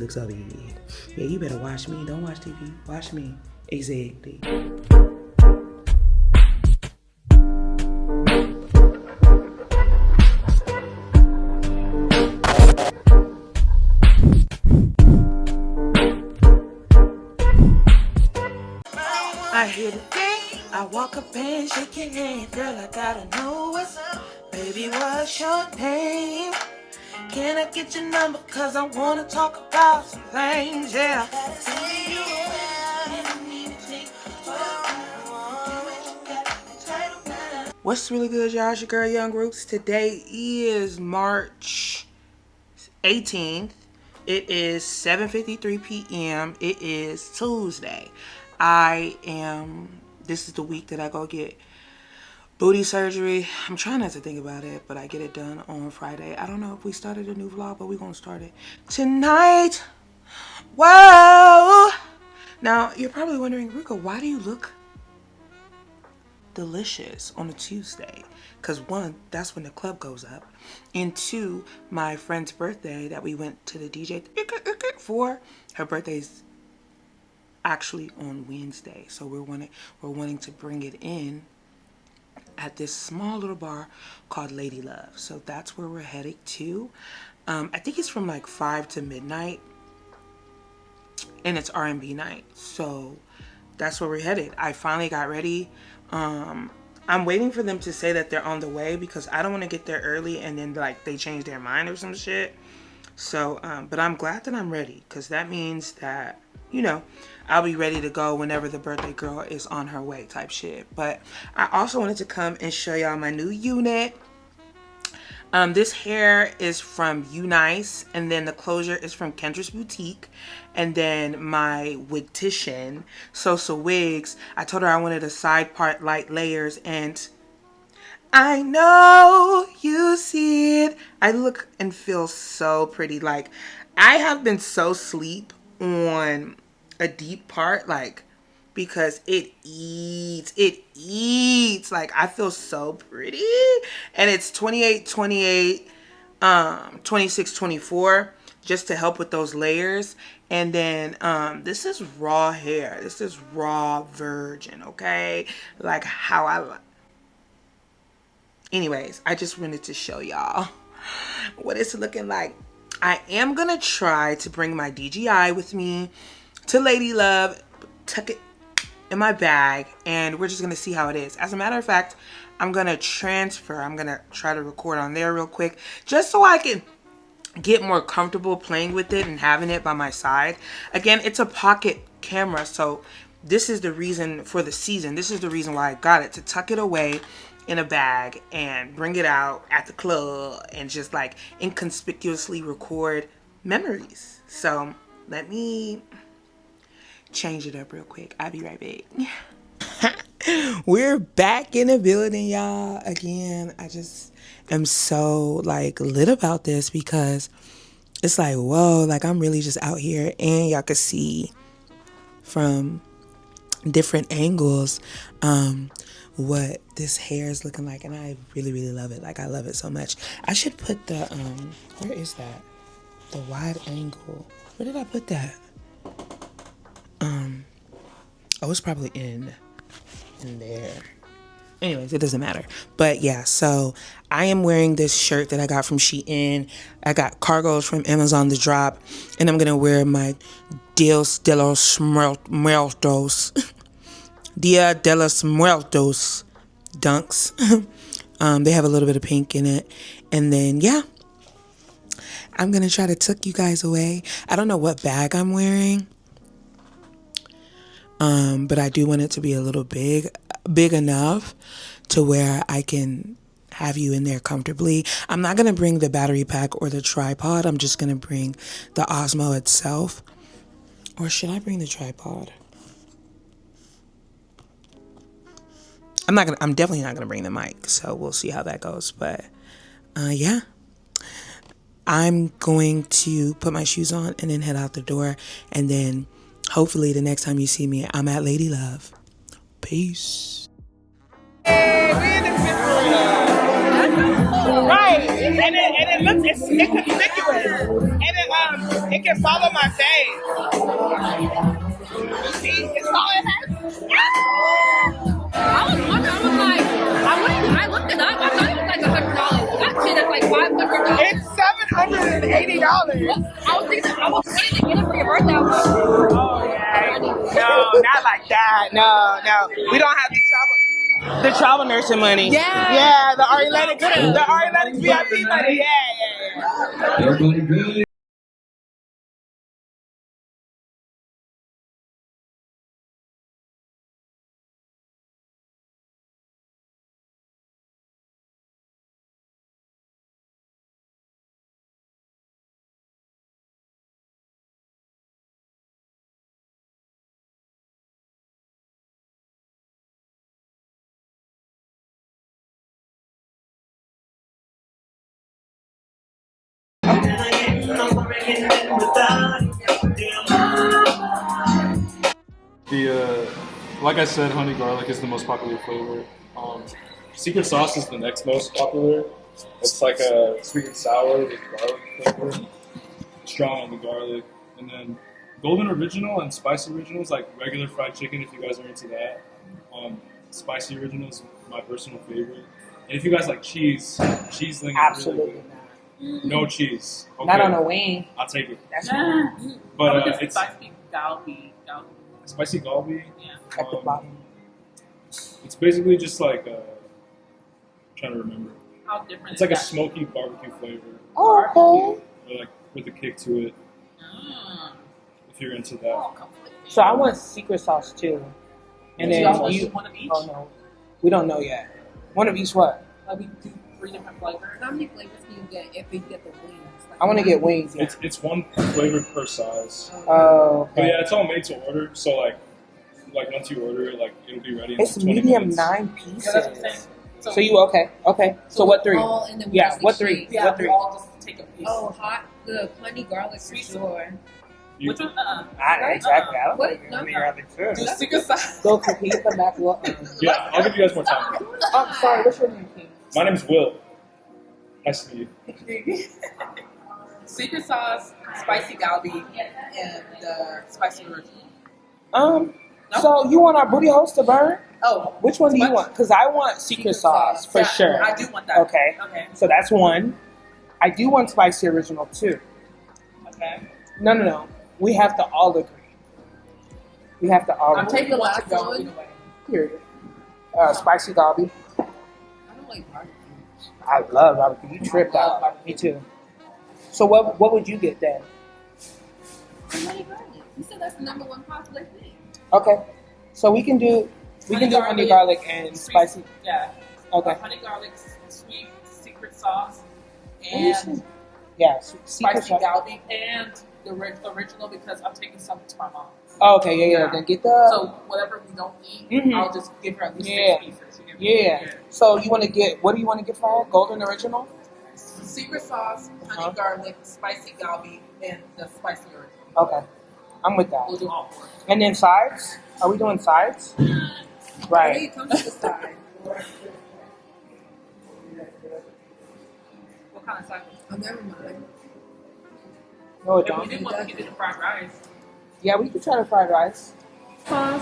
look so big. Yeah, you better watch me. Don't watch TV. Watch me. Exactly. I hear the day, I walk up and shake your hand. Girl, I gotta know what's up. Baby, what's your name? Can I get your number? Cause I wanna talk about some things, yeah. What's really good, y'all? It's your girl, Young Roots. Today is March 18th. It is 7:53 p.m. It is Tuesday. This is the week that I go get booty surgery. I'm trying not to think about it, but I get it done on Friday. I don't know if we started a new vlog, but we're gonna start it tonight. Whoa! Now, you're probably wondering, Rika, why do you look delicious on a Tuesday? Because one, that's when the club goes up, and two, my friend's birthday that we went to the DJ for, her birthday's actually on Wednesday, so we're wanting to bring it in at this small little bar called Ladylove. So that's where we're headed to. I think it's from like 5 to midnight, and it's R&B Nights. So that's where we're headed. I finally got ready. I'm waiting for them to say that they're on the way because I don't want to get there early and then like they change their mind or some shit. So, but I'm glad that I'm ready because that means that, you know, I'll be ready to go whenever the birthday girl is on her way type shit. But I also wanted to come and show y'all my new unit. This hair is from Nice, and then the closure is from Kendra's Boutique, and then my wigtician, Sosa Wigs, I told her I wanted a side part light layers, and I know you see it. I look and feel so pretty. Like, I have been so sleep on a deep part, like, because it eats. Like, I feel so pretty. And it's 28, 28, 26, 24, just to help with those layers. And then this is raw hair. This is raw virgin, okay? Like how I like. Anyways, I just wanted to show y'all what it's looking like. I am gonna try to bring my DJI with me to Ladylove, tuck it in my bag, and we're just gonna see how it is. As a matter of fact, I'm gonna transfer. I'm gonna try to record on there real quick just so I can get more comfortable playing with it and having it by my side. Again, it's a pocket camera, so this is the reason for the season. This is the reason why I got it, to tuck it away in a bag and bring it out at the club and just like inconspicuously record memories. So let me change it up real quick. I'll be right back. We're back in the building, y'all. Again, I just am so like lit about this because it's like, whoa, like I'm really just out here, and y'all can see from different angles what this hair is looking like, and I really love it. Like, I love it so much. I should put the where is that, the wide angle? Where did I put that? Oh, it's probably in there. Anyways, it doesn't matter. But yeah, so I am wearing this shirt that I got from Shein. I got cargos from Amazon to drop, and I'm gonna wear my Dia de los Muertos Dia de los Muertos dunks. They have a little bit of pink in it, and then yeah, I'm gonna try to tuck you guys away. I don't know what bag I'm wearing, but I do want it to be a little big enough to where I can have you in there comfortably. I'm not gonna bring the battery pack or the tripod. I'm just gonna bring the Osmo itself. Or should I bring the tripod? I'm definitely not gonna bring the mic, so we'll see how that goes. But yeah, I'm going to put my shoes on and then head out the door, and then hopefully the next time you see me, I'm at Ladylove. Peace. Hey, we in the right, and it looks, it It's conspicuous. And it can follow my face. See, it's all it has. I was wondering, I looked it up. I thought it was like $100. That shit is like $500. It's $780. I was waiting to get it for your birthday. I was like, Oh yeah. No, not like that. No. We don't have the travel nursing money. Yeah, the Atlantic VIP money. Yeah. Everybody good? Like I said, honey garlic is the most popular flavor. Secret sauce is the next most popular. It's like a sweet and sour with garlic flavor, strong on the garlic. And then golden original and spicy original is like regular fried chicken if you guys are into that. Spicy original is my personal favorite. And if you guys like cheese, cheeseling is Absolutely really good. No cheese. Okay. Not on a wing. I'll take it. That's But it's spicy galbi. spicy galbi. Yeah. at the bottom. It's basically just like trying to remember. How different It's is like a that? smoky barbecue flavor, Oh, okay. or like with a kick to it. If you're into that. Oh, completely. So I want secret sauce too. And So then y'all want you. one of each? Oh no, we don't know yet. One of each what? Like we do 3 different flavors. how many flavors can you get if we get the wings? Like, I want to get wings. Yeah. It's one flavor per size. Oh, But okay. yeah, it's all made to order. So like once you order it, like it'll be ready in It's like 20 medium minutes. 9 Yeah, pieces. that's what I'm saying. So you okay? Okay. So what 3? All in the Yeah, wings what 3? exchange. Yeah, What we 3? all just take a piece. Oh, hot, the honey garlic for sure. You- Which one? Exactly. I don't What? think honey garlic too. Do secret sauce. Go, can you come back? Well, yeah, I'll give you guys more time. oh, sorry. What's your name, King? My name's Will. Nice to meet you. Secret sauce, spicy galbi, and spicy original. So you want our booty holes to burn? Oh, Which one do you want? Because I want secret sauce for Yeah, sure. I do want that. Okay. Okay. So that's one. I do want spicy original too. Okay. No. We have to all agree. We have to all I'm agree. taking The one to last go one? either way. Period. Spicy galbi. I don't like barbecue. I love barbecue. You tripped out. Me too. So what would you get then? Honey garlic. You said that's the #1 popular thing. Okay. So we can do honey garlic and Sweet- spicy. Yeah. Okay. Honey garlic, sweet secret sauce, What is and it? Yeah. Secret spicy sauce. galbi, and the original because I'm taking some to my mom. Oh, okay. Yeah. Yeah. Then get the. So whatever we don't eat, Mhm. I'll just give her at least Yeah. 6 pieces. You get me? Yeah. So you want to get, what do you want to get for her? Golden original? Secret sauce, honey garlic, spicy galbi, and the spicy original. Okay. I'm with We'll that. do all 4. And then sides? Are we doing sides? Right. It comes to the side. What kind of side? Oh, never mind. No, it If we don't. do one, we can do the fried rice. Yeah, we could try the fried rice. Sauce,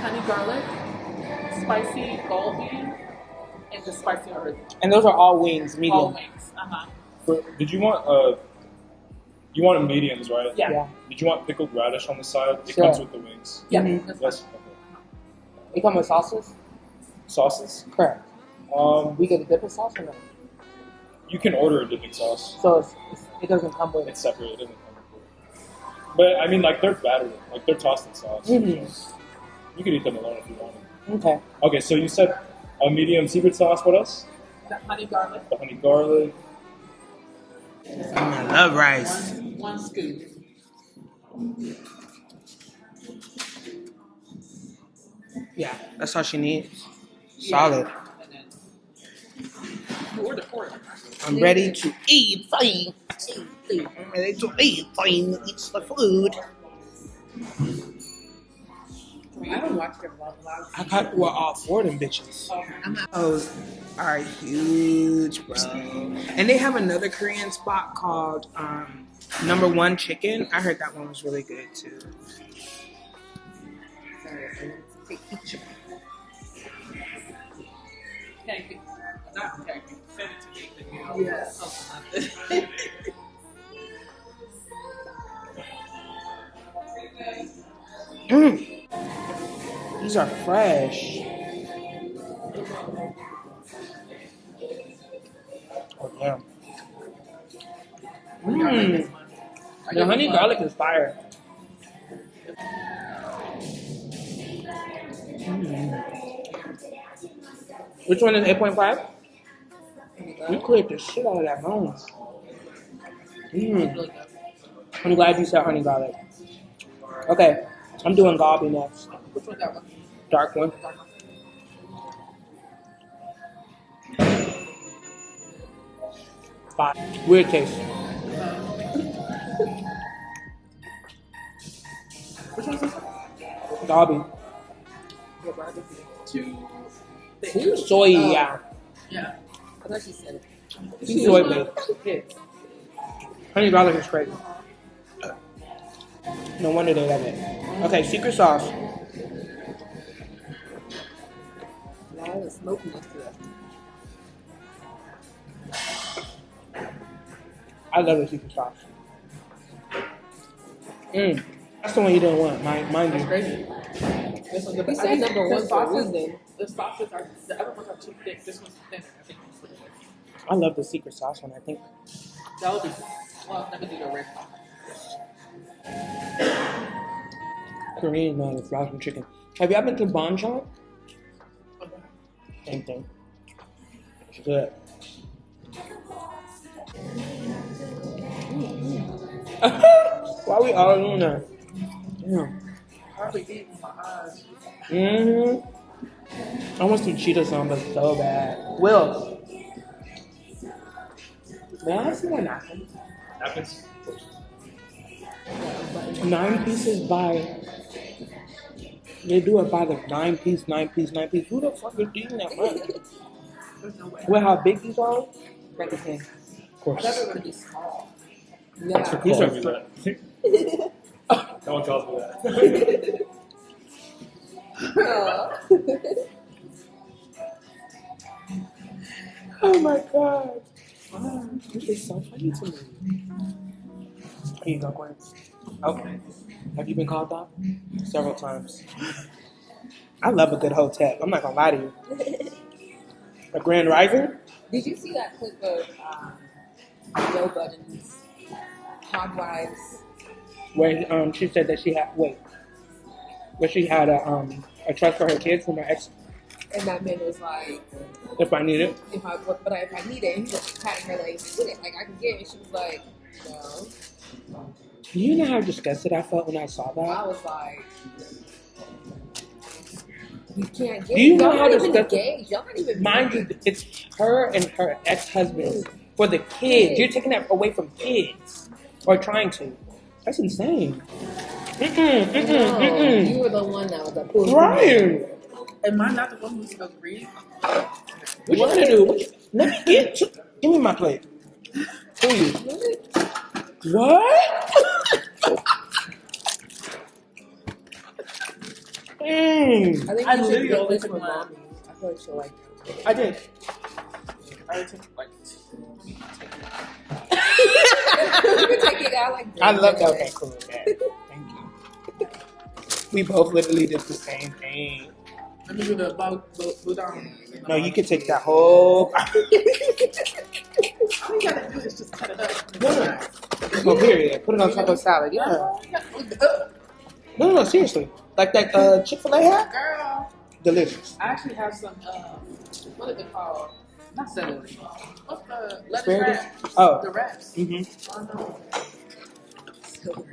honey garlic, spicy galbi, and the spicy original. And those are all wings, All medium. wings. Did you want you wanted mediums, right? Yeah. Yeah. Did you want pickled radish on the side? It Sure. comes with the wings. Yeah. Mhm. That's Yes. fine. Okay. They come with sauces? Sauces? Correct. We get a dipping sauce or no? You can order a dipping sauce. So it doesn't come with It's separate. It doesn't come with it. But I mean, like they're battered, like they're tossed in sauce. Mhm. You can eat them alone if you want. Okay. Okay, so you said a medium secret sauce. What else? The honey garlic, The honey garlic. I love rice. one scoop. Yeah, that's all she needs. Solid. And then you order 4. I'm ready to eat. Fine. I'm ready to eat. Fine. Eat the food. I don't watch their vlogs. I got all 4 of them bitches. I'm not. Oh, are huge, bro. And they have another Korean spot called Number One Chicken. I heard that one was really good too. Sorry, take a picture. Pancake. Not pancake. Send it to me. Yeah. These are fresh. Oh, damn. The honey garlic is fire. Which one is 8.5? You cleared the shit out of that bone. I'm glad you said honey garlic. Okay, I'm doing galbi next. Which one that one? Dark one. Fine. Weird taste. Which one's this one? Galbi. Two. Soy, yeah. Yeah. I thought she said it. She's soy based. Yeah. Honey garlic is crazy. No wonder they love it. Okay, secret sauce. Now I was smoking this to I love the secret sauce. That's the one you didn't want, mind That's you. crazy. This one's the best. You said number one for a sauces, reason. the sauces are, the other ones are too thick. This one's thin. I think this one. I love the secret sauce one, I think. That would be, well, let me do the red. Korean with frozen chicken. Have y'all been to Bonchon? Same thing. It's good. Why are we all doing that? Damn. Hardly eating my eyes. I want some cheetah samba so bad. Will. May I have some more napkins? Happens. 9 pieces by. They do it by the 9 piece. Who the fuck is eating that much? There's no way. Well, how big these are? Right this hand. Of I course. thought they were going to be small. Yeah. These are Calls me fr- that. No one tells me that. Oh my god. This is so funny to me. Here you go, Gwen. Okay. Have you been called that? Several times. I love a good hotel. I'm not gonna lie to you. A Grand Rising? Did you see that clip of Joe Budden's Hogwives? Where she said that she had where she had a trust for her kids from her ex. And that man was like, If I need it. if I need it, and he was patting her like, get it, like I can get it. And she was like, no. Do you know how disgusted I felt when I saw I that? was like, you can't get Do you it. know Y'all how not even disgusting- engaged. Y'all not even Mind you, it's her and her ex-husband for the kids. You're taking that away from kids, or trying to. That's insane. No, you were the one that was like, Right. Am I not the one who smells green? What you gonna do? Let me give me my plate. Who you? What? I think I you should literally get only this took for one. mommy. I feel like she'll like it. I did. I took like You can take it out like I love that. Okay, cool. Okay. Thank you. We both literally did the same thing. let me do the bow down. No, you can take that whole. All you gotta do is just cut it up. No, period. Put it on top of salad. Yeah. No, seriously. Like that Chick-fil-A hat? Girl, Delicious. I actually have some, what is it called? Not celery. What's the lettuce Asparagus? wraps? Oh. The wraps. Mm-hmm. Oh, no.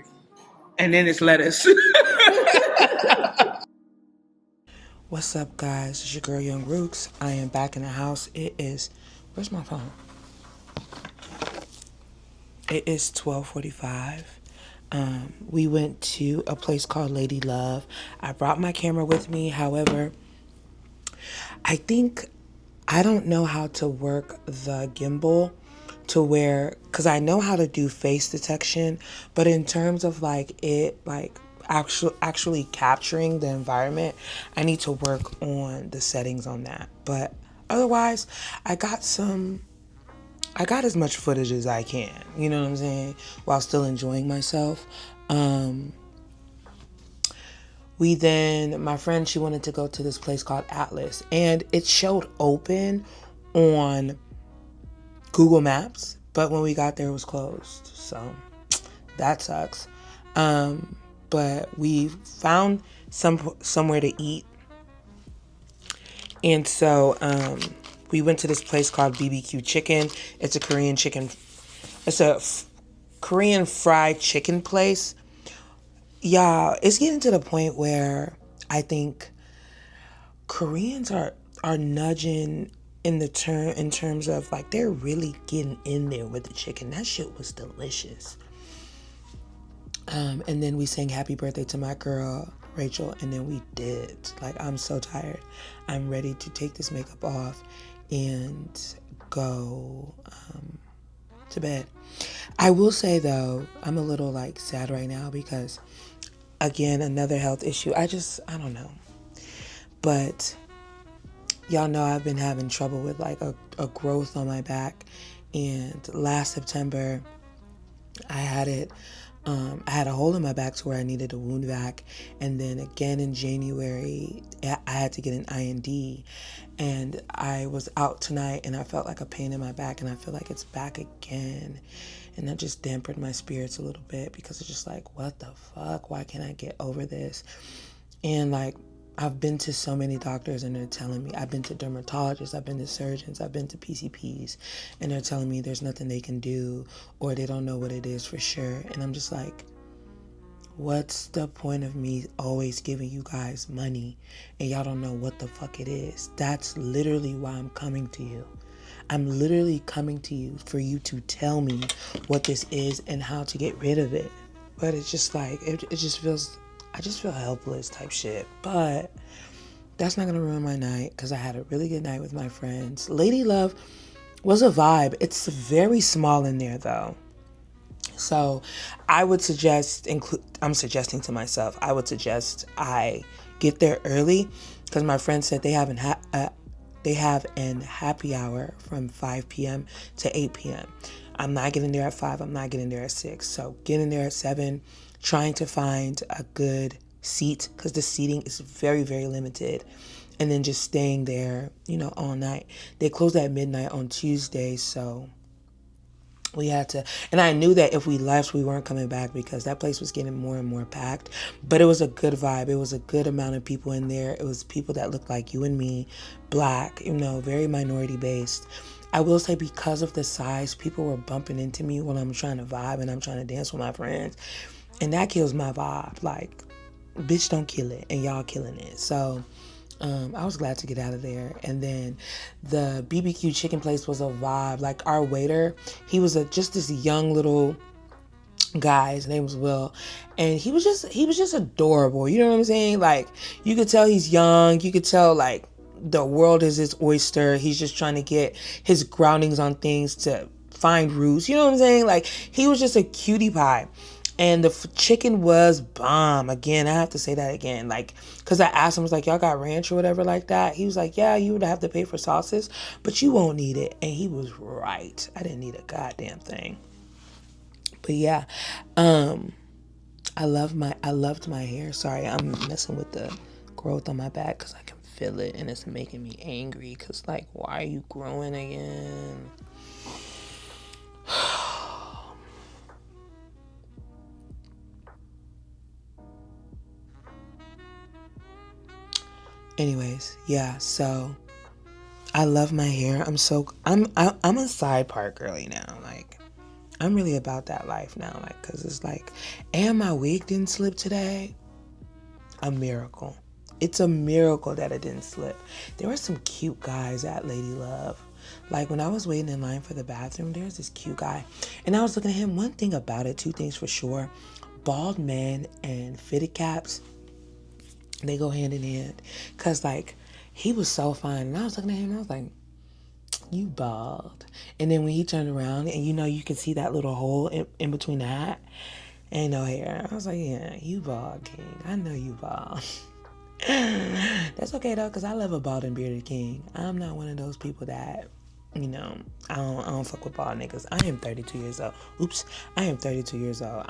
And then it's lettuce. What's up, guys? It's your girl, Young Rooks. I am back in the house. It is... Where's my phone? It is 12:45. We went to a place called Ladylove. I brought my camera with me. However, I think I don't know how to work the gimbal to where, because I know how to do face detection, but in terms of like it, like actually capturing the environment, I need to work on the settings on that. But otherwise, I got as much footage as I can, you know what I'm saying, while still enjoying myself. My friend, she wanted to go to this place called Atlas, and it showed open on Google Maps, but when we got there, it was closed. So that sucks. But we found somewhere to eat, and so we went to this place called bbq.chicken. It's a Korean chicken. It's a Korean fried chicken place. Yeah, it's getting to the point where I think Koreans are nudging in terms of like they're really getting in there with the chicken. That shit was delicious. And then we sang happy birthday to my girl Rachel, and then we dipped. Like, I'm so tired. I'm ready to take this makeup off and go to bed. I will say though, I'm a little like sad right now because again, another health issue. I don't know. But y'all know I've been having trouble with like a growth on my back. And last September, I had it. I had a hole in my back to where I needed a wound vac. And then again in January, I had to get an IND. And I was out tonight and I felt like a pain in my back. And I feel like it's back again. And that just dampened my spirits a little bit because it's just like, what the fuck? Why can't I get over this? And like, I've been to so many doctors and they're telling me, I've been to dermatologists, I've been to surgeons, I've been to PCPs, and they're telling me there's nothing they can do or they don't know what it is for sure. And I'm just like, what's the point of me always giving you guys money and y'all don't know what the fuck it is? That's literally why I'm coming to you. I'm literally coming to you for you to tell me what this is and how to get rid of it. But it's just like, it just feels, I just feel helpless type shit. But that's not going to ruin my night because I had a really good night with my friends. Ladylove was a vibe. It's very small in there though. So I would suggest, I'm suggesting to myself, I would suggest I get there early because my friend said they have an happy hour from 5 p.m. to 8 p.m. I'm not getting there at 5. I'm not getting there at 6. So getting there at 7, trying to find a good seat because the seating is very, very limited. And then just staying there, all night. They closed at midnight on Tuesday, so we had to, and I knew that if we left, we weren't coming back because that place was getting more and more packed. But it was a good vibe. It was a good amount of people in there. It was people that looked like you and me, black, very minority based. I will say because of the size, people were bumping into me when I'm trying to vibe and I'm trying to dance with my friends. And that kills my vibe. Like, bitch, don't kill it. And y'all killing it. So I was glad to get out of there. And then the bbq chicken place was a vibe. Like our waiter, he was just this young little guy. His name was Will, and he was just adorable. You know what I'm saying? Like, you could tell he's young. You could tell like the world is his oyster. He's just trying to get his groundings on things to find roots. You know what I'm saying? Like, he was just a cutie pie. And the chicken was bomb. Again, I have to say that again. Like, because I asked him, I was like, y'all got ranch or whatever like that? He was like, yeah, you would have to pay for sauces, but you won't need it. And he was right. I didn't need a goddamn thing. But yeah, I loved my hair. Sorry, I'm messing with the growth on my back because I can feel it and it's making me angry. Because, like, why are you growing again? Anyways, yeah, so I love my hair. I'm a side part girly now. Like, I'm really about that life now. Like, cause it's like, and my wig didn't slip today. A miracle. It's a miracle that it didn't slip. There were some cute guys at Ladylove. Like, when I was waiting in line for the bathroom, there's this cute guy. And I was looking at him. One thing about it, two things for sure. Bald men and fitted caps, they go hand in hand. Because, like, he was so fine. And I was looking at him and I was like, you bald. And then when he turned around and you can see that little hole in between the hat, ain't no hair. I was like, yeah, you bald, king. I know you bald. That's okay though, because I love a bald and bearded king. I'm not one of those people that, I don't fuck with bald niggas. I am 32 years old. Oops, I am 32 years old.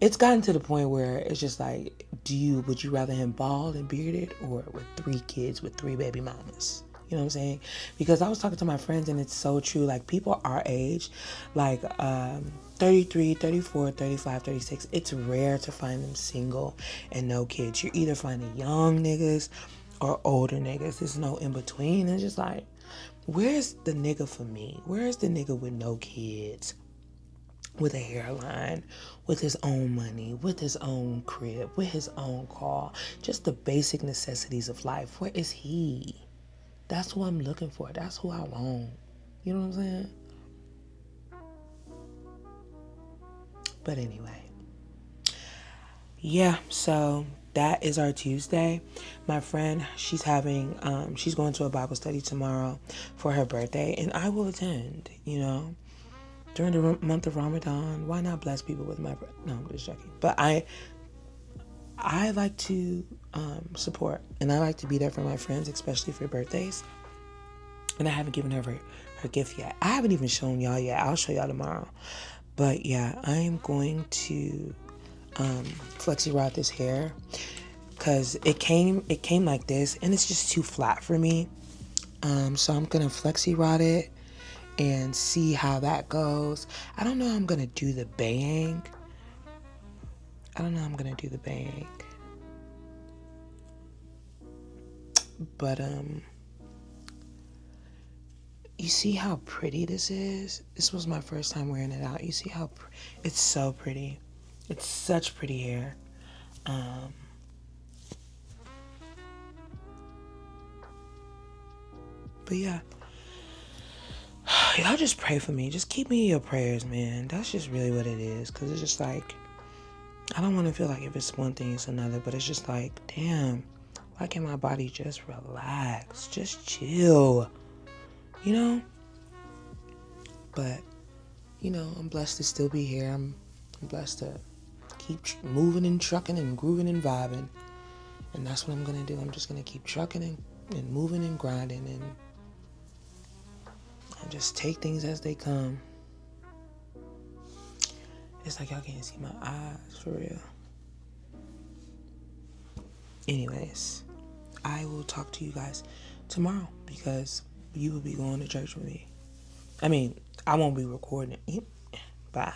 It's gotten to the point where it's just like, would you rather him bald and bearded or with 3 kids with 3 baby mamas? You know what I'm saying? Because I was talking to my friends and it's so true. Like people our age, like 33, 34, 35, 36, it's rare to find them single and no kids. You're either finding young niggas or older niggas. There's no in between. It's just like, where's the nigga for me? Where's the nigga with no kids? With a hairline, with his own money, with his own crib, with his own car, just the basic necessities of life. Where is he? That's who I'm looking for. That's who I want. You know what I'm saying? But anyway. Yeah, so that is our Tuesday. My friend, she's going to a Bible study tomorrow for her birthday, and I will attend, during the month of Ramadan. Why not bless people with my no, I'm just joking. But I like to support, and I like to be there for my friends, especially for birthdays. And I haven't given her gift yet. I haven't even shown y'all yet. I'll show y'all tomorrow. But yeah, I am going to flexi rod this hair because it came like this, and it's just too flat for me. So I'm gonna flexi rod it and see how that goes. I don't know how I'm gonna do the bang. But you see how pretty this is? This was my first time wearing it out. You see how it's so pretty. It's such pretty hair. But yeah. Y'all just pray for me. Just keep me in your prayers, man. That's just really what it is. Because it's just like, I don't want to feel like if it's one thing, it's another. But it's just like, damn, why can't my body just relax? Just chill. But, I'm blessed to still be here. I'm blessed to keep moving and trucking and grooving and vibing. And that's what I'm going to do. I'm just going to keep trucking and moving and grinding and just take things as they come. It's like y'all can't see my eyes, for real. Anyways, I will talk to you guys tomorrow because you will be going to church with me. I mean, I won't be recording it. Bye.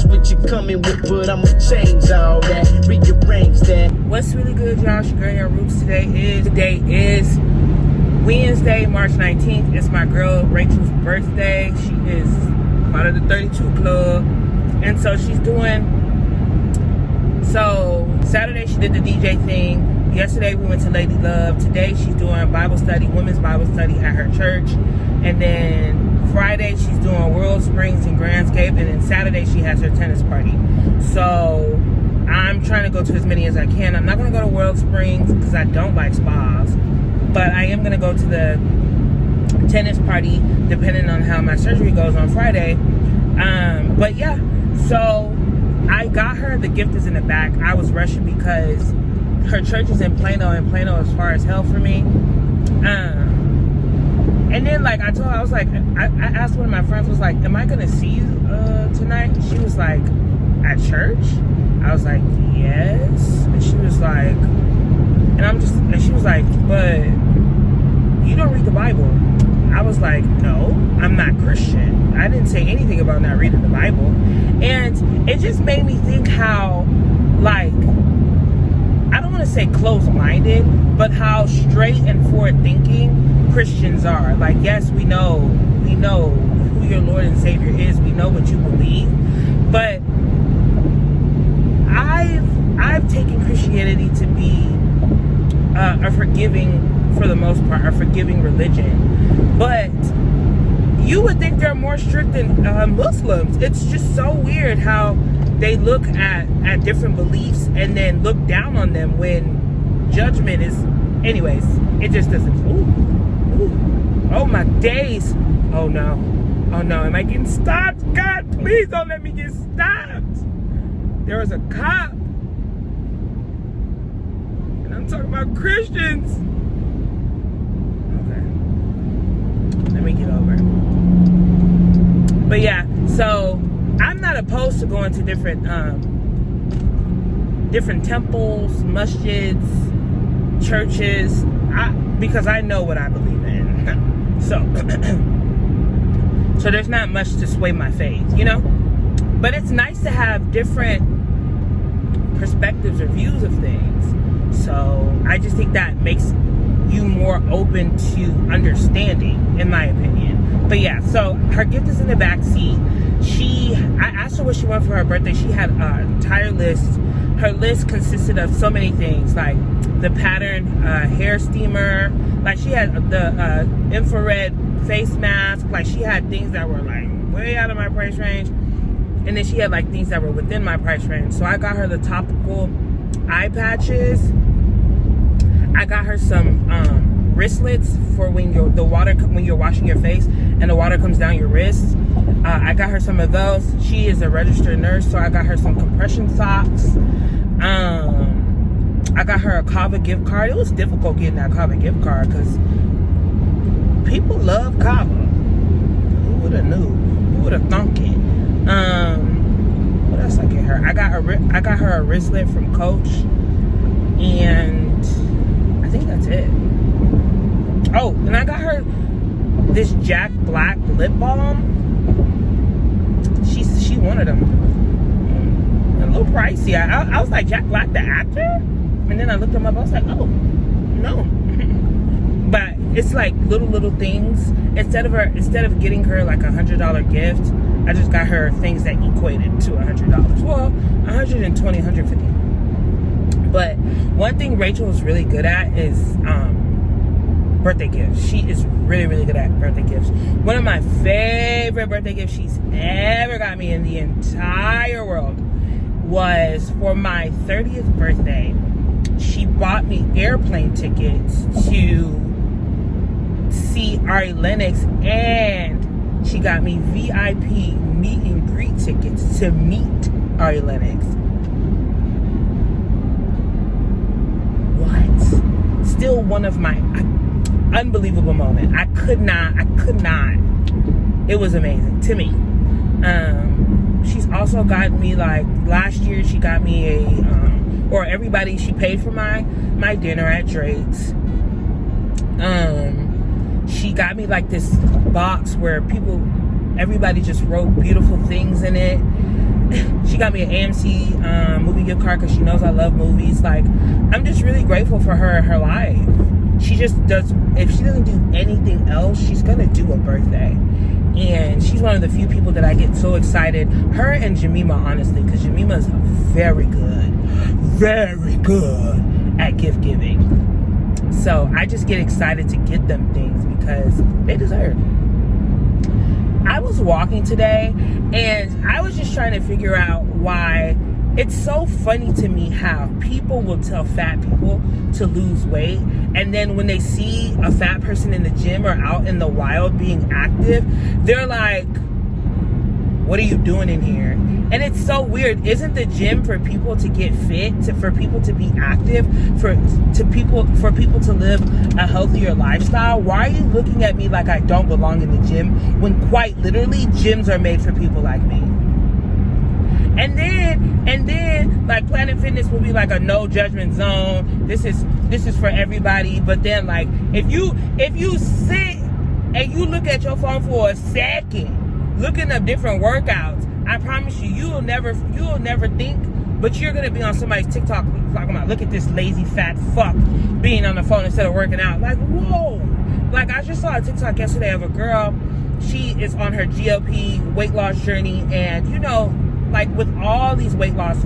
What you coming with, but I'ma change all that, rearrange that. What's really good, y'all? It's your girl Hair Roots. Today is Wednesday, March 19th. It's my girl Rachel's birthday. She is part of the 32 Club. And so Saturday she did the DJ thing. Yesterday we went to Ladylove. Today she's doing Bible study, women's Bible study at her church. And then Friday she's doing World Springs and Grandscape. And then Saturday she has her tennis party. So I'm trying to go to as many as I can. I'm not going to go to World Springs because I don't like spas. But I am going to go to the tennis party depending on how my surgery goes on Friday. But yeah, so I got her. The gift is in the back. I was rushing because her church is in Plano, and Plano is far as hell for me. And then I told her, I was like, I asked one of my friends, was like, am I going to see you tonight? She was like, at church? I was like, yes. And she was like, and she was like, but you don't read the Bible. I was like, no, I'm not Christian. I didn't say anything about not reading the Bible. And it just made me think how, I don't want to say close-minded, but how straight and forward-thinking Christians are. Yes, we know who your Lord and Savior is. We know what you believe. But I've taken Christianity to be a forgiving, for the most part, a forgiving religion. But you would think they're more strict than Muslims. It's just so weird how they look at different beliefs and then look down on them when judgment is... Anyways, it just doesn't... Ooh, Oh my days. Oh no. Oh no. Am I getting stopped? God, please don't let me get stopped. There was a cop. And I'm talking about Christians. Okay. Let me get over. But yeah, so I'm not opposed to going to different temples, masjids, churches, because I know what I believe in. So there's not much to sway my faith, you know? But it's nice to have different perspectives or views of things. So I just think that makes you more open to understanding, in my opinion. But yeah, so her gift is in the back seat. I asked her what she wanted for her birthday. She had an entire list. Her list consisted of so many things, like the pattern hair steamer, like she had the infrared face mask, like she had things that were like way out of my price range, and then she had like things that were within my price range. So I got her the topical eye patches. I got her some wristlets for when you're washing your face and the water comes down your wrists. I got her some of those. She is a registered nurse, so I got her some compression socks. I got her a Kava gift card. It was difficult getting that Kava gift card because people love Kava. Who would have knew? Who would have thunk it? What else I get her? I got her a wristlet from Coach, and I think that's it. Oh, and I got her this Jack Black lip balm. She wanted them. A little pricey. I was like, Jack Black the actor? And then I looked him up. I was like, oh, no. But it's like little things. Instead of getting her like $100 gift, I just got her things that equated to $100. Well, $120, $150. But one thing Rachel is really good at is birthday gifts. She is really good at birthday gifts. One of my favorite birthday gifts she's ever got me in the entire world was for my 30th birthday. She bought me airplane tickets to see Ari Lennox, and she got me VIP meet and greet tickets to meet Ari Lennox. What? Still one of my unbelievable moment. I could not. It was amazing to me. She's also got me, like, last year she got me she paid for my dinner at Drake's. She got me like this box where everybody just wrote beautiful things in it. She got me an AMC movie gift card because she knows I love movies. Like, I'm just really grateful for her and her life. She just does, if she doesn't do anything else, she's gonna do a birthday. And she's one of the few people that I get so excited. Her and Jemima, honestly, because Jemima is very good at gift giving. So I just get excited to get them things because they deserve. I was walking today and I was just trying to figure out why. It's so funny to me how people will tell fat people to lose weight, and then when they see a fat person in the gym or out in the wild being active, they're like, what are you doing in here? And it's so weird. Isn't the gym for people to get fit, for people to be active, for people to live a healthier lifestyle? Why are you looking at me like I don't belong in the gym when quite literally gyms are made for people like me? And then like Planet Fitness will be like a no judgment zone. This is for everybody. But then, like, if you sit and you look at your phone for a second looking up different workouts, I promise you'll never think, but you're gonna be on somebody's TikTok talking about, look at this lazy fat fuck being on the phone instead of working out. Like, whoa. Like, I just saw a TikTok yesterday of a girl. She is on her GLP weight loss journey, and you know, like with all these weight loss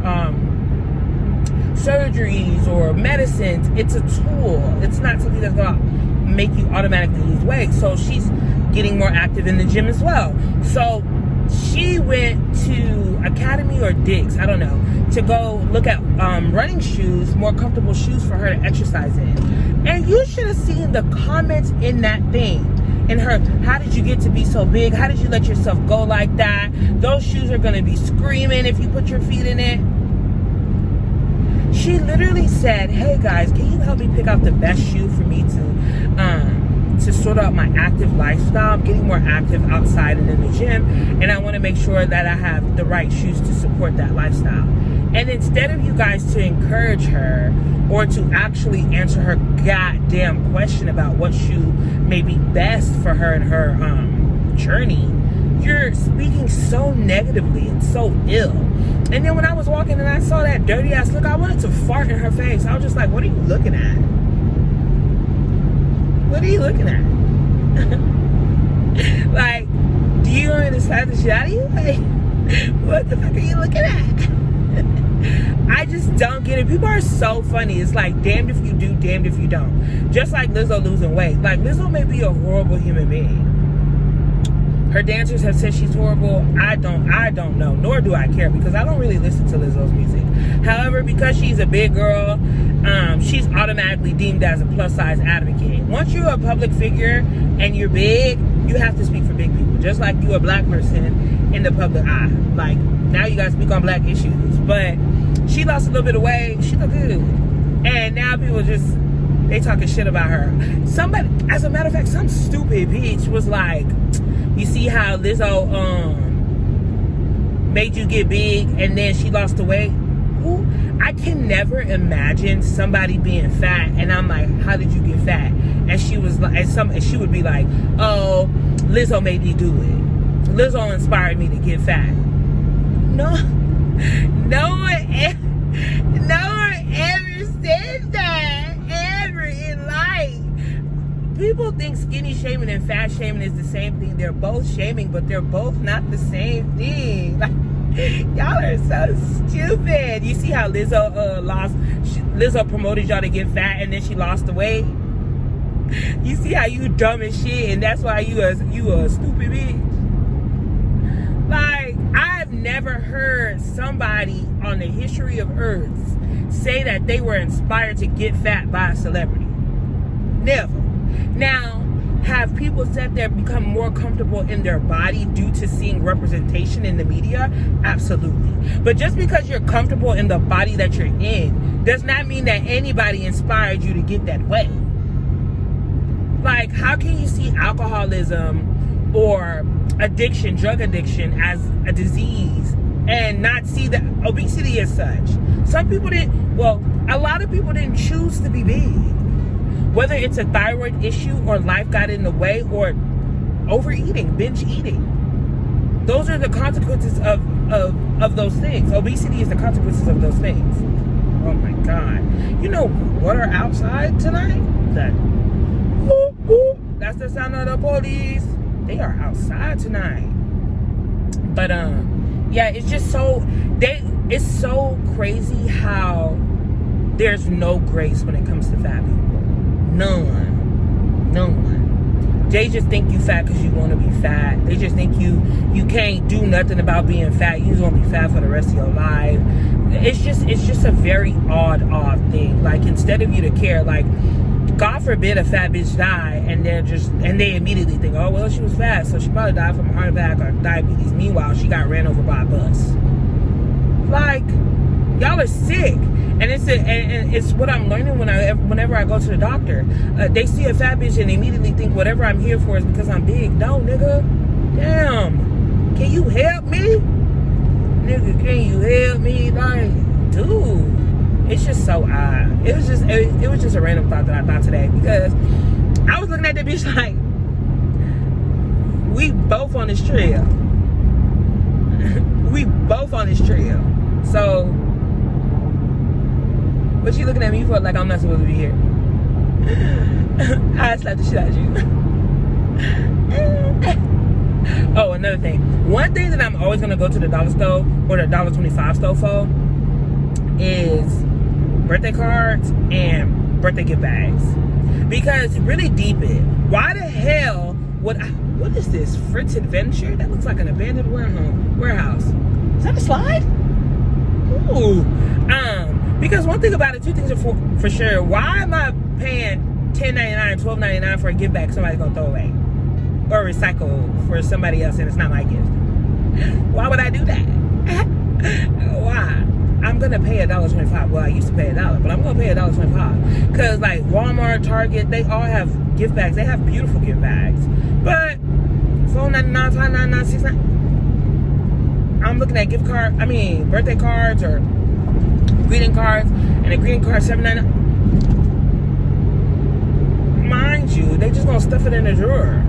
surgeries or medicines, it's a tool. It's not something that's gonna make you automatically lose weight. So she's getting more active in the gym as well. So she went to Academy or Dick's, I don't know, to go look at running shoes, more comfortable shoes for her to exercise in. And you should have seen the comments in that thing. In her, how did you get to be so big? How did you let yourself go like that? Those shoes are gonna be screaming if you put your feet in it. She literally said, hey guys, can you help me pick out the best shoe for me to sort out my active lifestyle? I'm getting more active outside and in the gym, and I want to make sure that I have the right shoes to support that lifestyle. And instead of you guys to encourage her or to actually answer her goddamn question about what shoe may be best for her and her journey, you're speaking so negatively and so ill. And then when I was walking and I saw that dirty ass look, I wanted to fart in her face. I was just like, what are you looking at? What are you looking at? Like, do you want me to slap the shit out of you? Like, what the fuck are you looking at? I just don't get it. People are so funny. It's like, damned if you do, damned if you don't. Just like Lizzo losing weight. Like, Lizzo may be a horrible human being. Her dancers have said she's horrible. I don't know, nor do I care, because I don't really listen to Lizzo's music. However, because she's a big girl, she's automatically deemed as a plus size advocate. Once you're a public figure and you're big, you have to speak for big people. Just like you're a black person in the public eye. Like, now you gotta speak on black issues. But she lost a little bit of weight. She looked good. And now people they talking shit about her. Somebody, as a matter of fact, some stupid bitch was like, you see how Lizzo made you get big and then she lost the weight? Who? I can never imagine somebody being fat and I'm like, how did you get fat? And she was like, and she would be like, oh, Lizzo made me do it. Lizzo inspired me to get fat. No one ever said that ever in life. People think skinny shaming and fat shaming is the same thing. They're both shaming, but they're both not the same thing. Like, y'all are so stupid. You see how Lizzo Lizzo promoted y'all to get fat and then she lost the weight? You see how you dumb as shit and that's why you a stupid bitch? Like, I've never heard somebody on the history of Earth say that they were inspired to get fat by a celebrity. Never. Now, have people said they've become more comfortable in their body due to seeing representation in the media? Absolutely. But just because you're comfortable in the body that you're in does not mean that anybody inspired you to get that way. Like, how can you see alcoholism or addiction, drug addiction, as a disease and not see the obesity as such? Some people a lot of people didn't choose to be big. Whether it's a thyroid issue or life got in the way or overeating, binge eating. Those are the consequences of those things. Obesity is the consequences of those things. Oh my God. You know what are outside tonight? That whoop, whoop, that's the sound of the police. They are outside tonight. But yeah, it's just it's so crazy how there's no grace when it comes to fat people. None. They just think you fat because you want to be fat. They just think you can't do nothing about being fat. You just want to be fat for the rest of your life. It's just a very odd thing. Like, instead of you to care, like, God forbid a fat bitch die and they immediately think, oh well, she was fat, so she probably died from a heart attack or diabetes. Meanwhile, she got ran over by a bus. Like, y'all are sick. And it's what I'm learning whenever I go to the doctor. They see a fat bitch and they immediately think whatever I'm here for is because I'm big. No, nigga. Damn. Can you help me? Nigga, can you help me? Like, dude. It's just so odd. It was just a random thought that I thought today, because I was looking at that bitch like, we both on this trail. We both on this trail. So, what you looking at me for like I'm not supposed to be here? I slapped the shit out of you. Oh, another thing. One thing that I'm always going to go to the dollar store or the $1.25 store for is birthday cards and birthday gift bags. Because really deep it, why the hell would I, What is this? Fritz Adventure? That looks like an abandoned warehouse. Is that a slide? Ooh. Because one thing about it, two things are for sure. Why am I paying $10.99, $12.99 for a gift bag somebody's gonna throw away? Or recycle for somebody else and it's not my gift? Why would I do that? Why? I'm gonna pay $1.25. Well, I used to pay $1, but I'm gonna pay $1.25. Cause like Walmart, Target, they all have gift bags. They have beautiful gift bags. But $4.99, $5.99, $6.99. I'm looking at birthday cards or greeting cards, and a greeting card $7.99. Mind you, they just gonna stuff it in the drawer.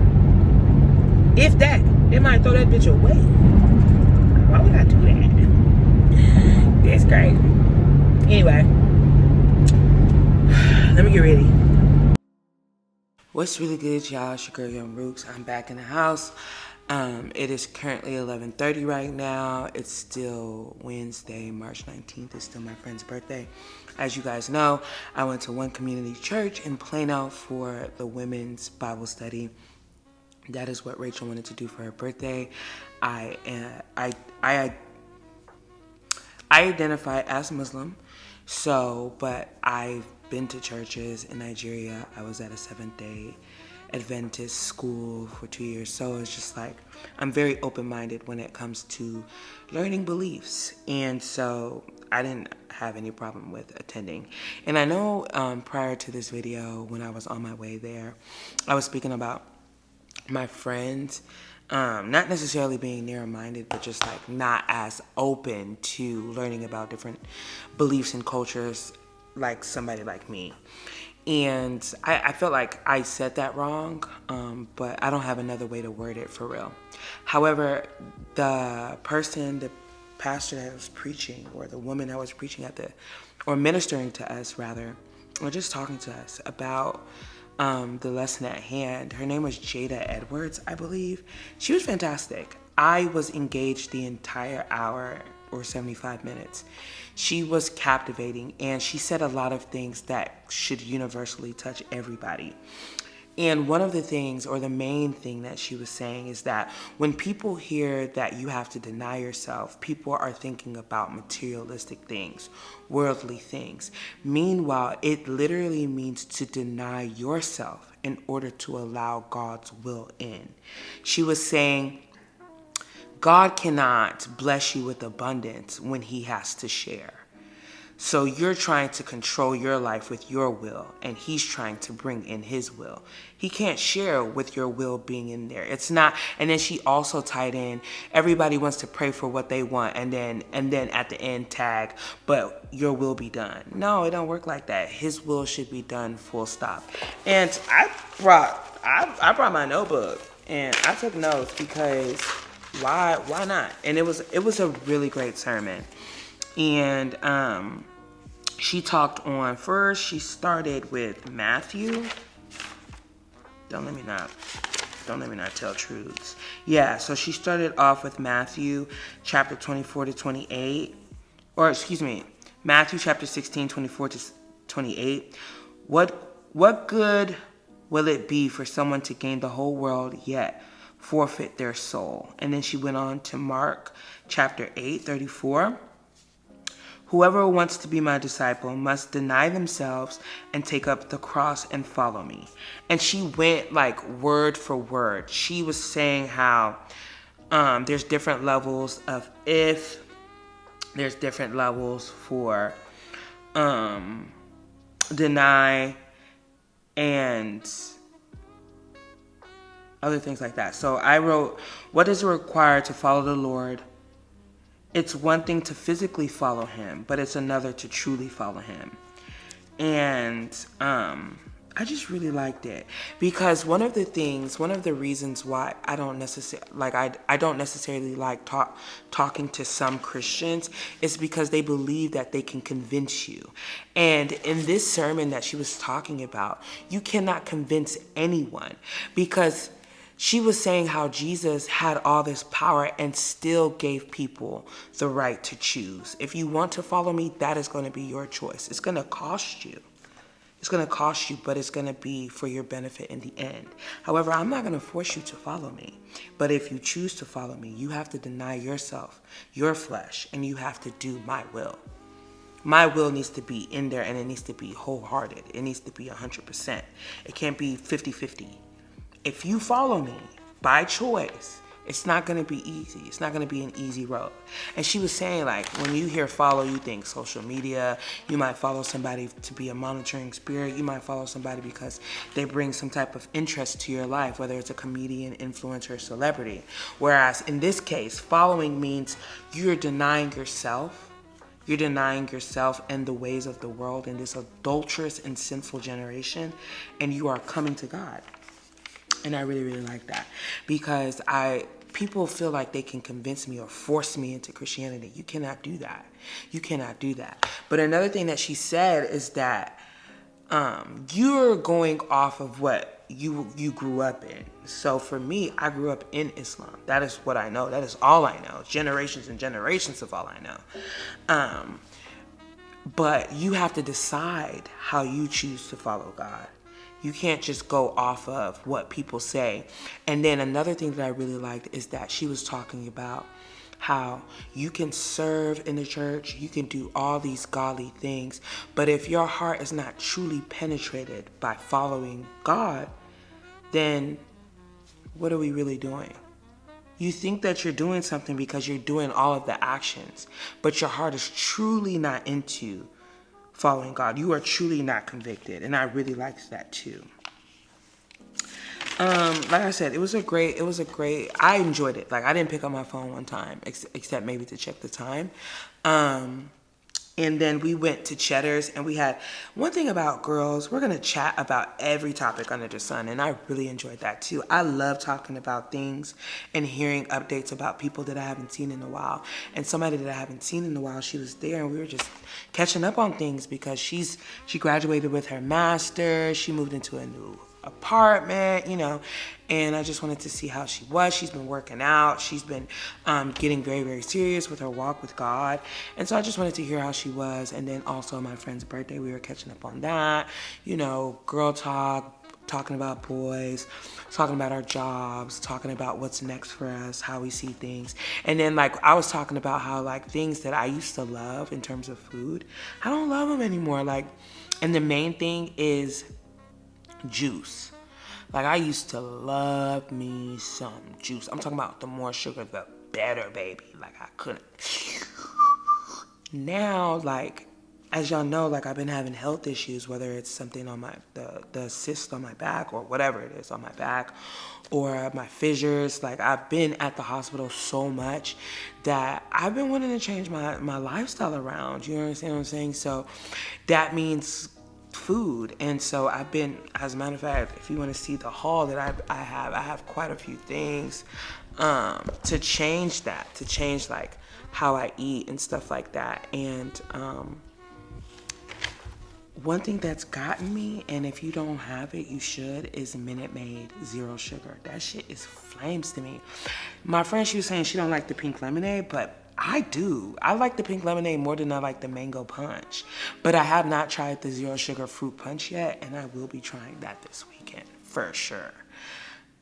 If that, they might throw that bitch away. Why would I do that? That's great. Anyway, let me get ready. What's really good, y'all? It's your girl, Young Rooks. I'm back in the house. It is currently 11:30 right now. It's still Wednesday, March 19th. It's still my friend's birthday. As you guys know, I went to one community church in Plano for the women's Bible study. That is what Rachel wanted to do for her birthday. I identify as Muslim, but I've been to churches in Nigeria. I was at a Seventh-day Adventist school for 2 years. So it's just like, I'm very open-minded when it comes to learning beliefs. And so I didn't have any problem with attending. And I know prior to this video, when I was on my way there, I was speaking about my friends, not necessarily being narrow-minded, but just like not as open to learning about different beliefs and cultures like somebody like me. And I felt like I said that wrong, but I don't have another way to word it for real. However, the pastor that was preaching, or the woman that was preaching or ministering to us rather, or just talking to us about the lesson at hand. Her name was Jada Edwards, I believe. She was fantastic. I was engaged the entire hour or 75 minutes. She was captivating, and she said a lot of things that should universally touch everybody. And one of the things, or the main thing that she was saying, is that when people hear that you have to deny yourself, people are thinking about materialistic things, worldly things. Meanwhile, it literally means to deny yourself in order to allow God's will in. She was saying, God cannot bless you with abundance when he has to share. So you're trying to control your life with your will, and he's trying to bring in his will. He can't share with your will being in there. It's not. And then she also tied in, everybody wants to pray for what they want, and then at the end tag, but your will be done. No, it don't work like that. His will should be done, full stop. And I brought my notebook and I took notes, because why not? And it was a really great sermon. And she talked on, first she started with Matthew. Don't let me not tell truths. Yeah, so she started off with Matthew chapter 24 to 28. Matthew chapter 16, 24 to 28. What good will it be for someone to gain the whole world yet forfeit their soul? And then she went on to Mark chapter 8, 34. Whoever wants to be my disciple must deny themselves and take up the cross and follow me. And she went like word for word. She was saying how there's different levels of if, there's different levels for deny and other things like that. So I wrote, what is required to follow the Lord? It's one thing to physically follow him, but it's another to truly follow him. And I just really liked it, because one of the reasons why I don't necessarily like talking to some Christians is because they believe that they can convince you. And in this sermon that she was talking about, you cannot convince anyone, because she was saying how Jesus had all this power and still gave people the right to choose. If you want to follow me, that is going to be your choice. It's going to cost you. It's going to cost you, but it's going to be for your benefit in the end. However, I'm not going to force you to follow me. But if you choose to follow me, you have to deny yourself, your flesh, and you have to do my will. My will needs to be in there, and it needs to be wholehearted. It needs to be 100%. It can't be 50-50. If you follow me by choice, it's not going to be easy. It's not going to be an easy road. And she was saying, like, when you hear follow, you think social media. You might follow somebody to be a monitoring spirit. You might follow somebody because they bring some type of interest to your life, whether it's a comedian, influencer, celebrity. Whereas in this case, following means you're denying yourself. You're denying yourself and the ways of the world in this adulterous and sinful generation, and you are coming to God. And I really, really like that, because people feel like they can convince me or force me into Christianity. You cannot do that. You cannot do that. But another thing that she said is that you're going off of what you grew up in. So for me, I grew up in Islam. That is what I know. That is all I know. Generations and generations of all I know. But you have to decide how you choose to follow God. You can't just go off of what people say. And then another thing that I really liked is that she was talking about how you can serve in the church, you can do all these godly things, but if your heart is not truly penetrated by following God, then what are we really doing? You think that you're doing something because you're doing all of the actions, but your heart is truly not into following God. You are truly not convicted, and I really liked that too. Like I said, it was a great, I enjoyed it. Like, I didn't pick up my phone one time, except maybe to check the time. And then we went to Cheddar's, and we had, one thing about girls, we're going to chat about every topic under the sun, and I really enjoyed that too. I love talking about things and hearing updates about people that I haven't seen in a while. And somebody that I haven't seen in a while, she was there, and we were just catching up on things because she graduated with her master's, she moved into a new apartment, you know, and I just wanted to see how she was. She's been working out. She's been getting very, very serious with her walk with God. And so I just wanted to hear how she was. And then also my friend's birthday, we were catching up on that, you know, girl talk, talking about boys, talking about our jobs, talking about what's next for us, how we see things. And then, like, I was talking about how, like, things that I used to love in terms of food, I don't love them anymore. Like, and the main thing is juice. Like, I used to love me some juice. I'm talking about the more sugar, the better, baby. Like, I couldn't. Now, like, as y'all know, like, I've been having health issues, whether it's something on my, the cyst on my back or whatever it is on my back, or my fissures. Like, I've been at the hospital so much that I've been wanting to change my lifestyle around. You understand what I'm saying? So that means food. And so I've been, as a matter of fact, if you want to see the haul that I have quite a few things to change that, to change like how I eat and stuff like that. And one thing that's gotten me, and if you don't have it, you should, is Minute Maid Zero Sugar. That shit is flames to me. My friend, she was saying she don't like the pink lemonade, but I do. I like the pink lemonade more than I like the mango punch. But I have not tried the Zero Sugar fruit punch yet, and I will be trying that this weekend, for sure.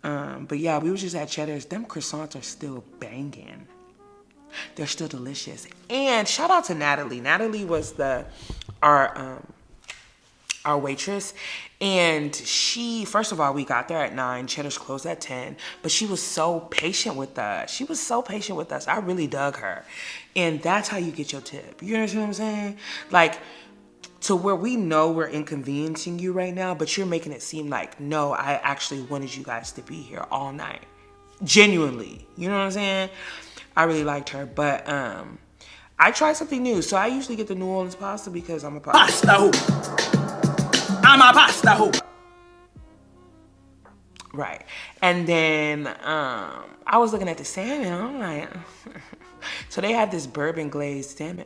But yeah, we were just at Cheddar's. Them croissants are still banging. They're still delicious. And shout out to Natalie. Natalie was our waitress, and she, first of all, we got there at 9, Cheddar's closed at 10, but she was so patient with us. I really dug her. And that's how you get your tip. You understand what I'm saying? Like, to where we know we're inconveniencing you right now, but you're making it seem like, no, I actually wanted you guys to be here all night. Genuinely. You know what I'm saying? I really liked her. But I tried something new. So I usually get the New Orleans pasta because I'm a pasta. I'm a pasta hoop. Right. And then I was looking at the salmon. I'm like, so they had this bourbon glazed salmon.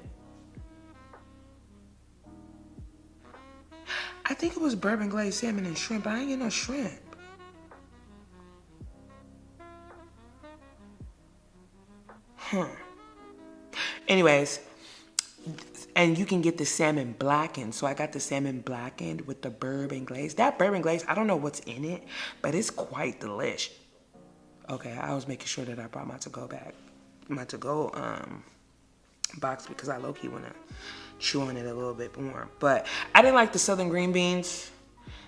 I think it was bourbon glazed salmon and shrimp, but I ain't get no shrimp. Anyways, And you can get the salmon blackened. So I got the salmon blackened with the bourbon glaze. That bourbon glaze, I don't know what's in it, but it's quite delish. Okay, I was making sure that I brought my to-go bag, my to-go box, because I low-key want to chew on it a little bit more. But I didn't like the southern green beans.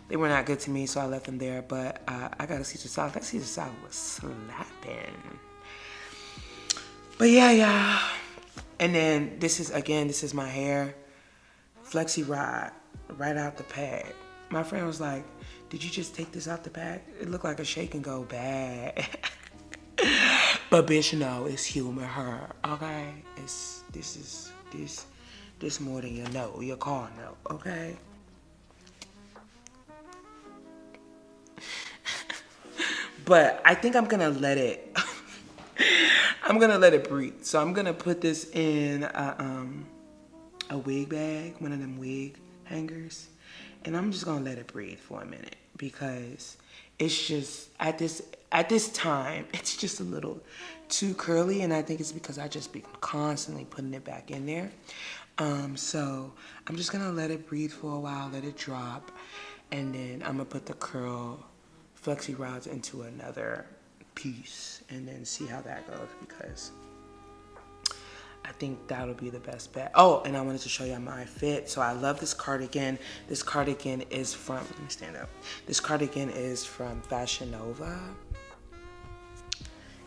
They were not good to me, so I left them there. But I got a Caesar salad. That Caesar salad was slapping. But yeah. And then this is my hair. Flexi rod right out the bag. My friend was like, did you just take this out the bag? It looked like a shake and go bag. But bitch, no, it's humor her, okay? This more than you know, your car know, okay? But I think I'm gonna let it, I'm gonna let it breathe. So I'm gonna put this in a wig bag, one of them wig hangers. And I'm just gonna let it breathe for a minute because it's just, at this time, it's just a little too curly, and I think it's because I just be constantly putting it back in there. So I'm just gonna let it breathe for a while, let it drop, and then I'm gonna put the curl flexi rods into another piece and then see how that goes, because I think that'll be the best bet. Oh, and I wanted to show you my fit. So I love this cardigan. This cardigan is from, let me stand up. This cardigan is from Fashion Nova.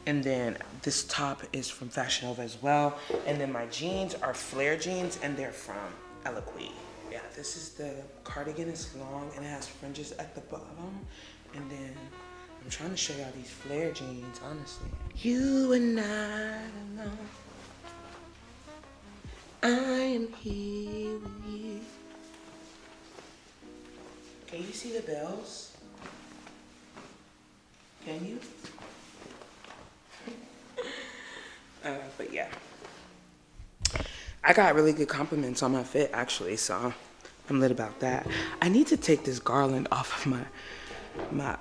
And then this top is from Fashion Nova as well. And then my jeans are flare jeans, and they're from Eloquii. Yeah, this is the cardigan. It's long and it has fringes at the bottom. And then I'm trying to show y'all these flare jeans, honestly. You and I know I am here with you. Can you see the bells? Can you? But yeah. I got really good compliments on my fit, actually, so I'm lit about that. I need to take this garland off of my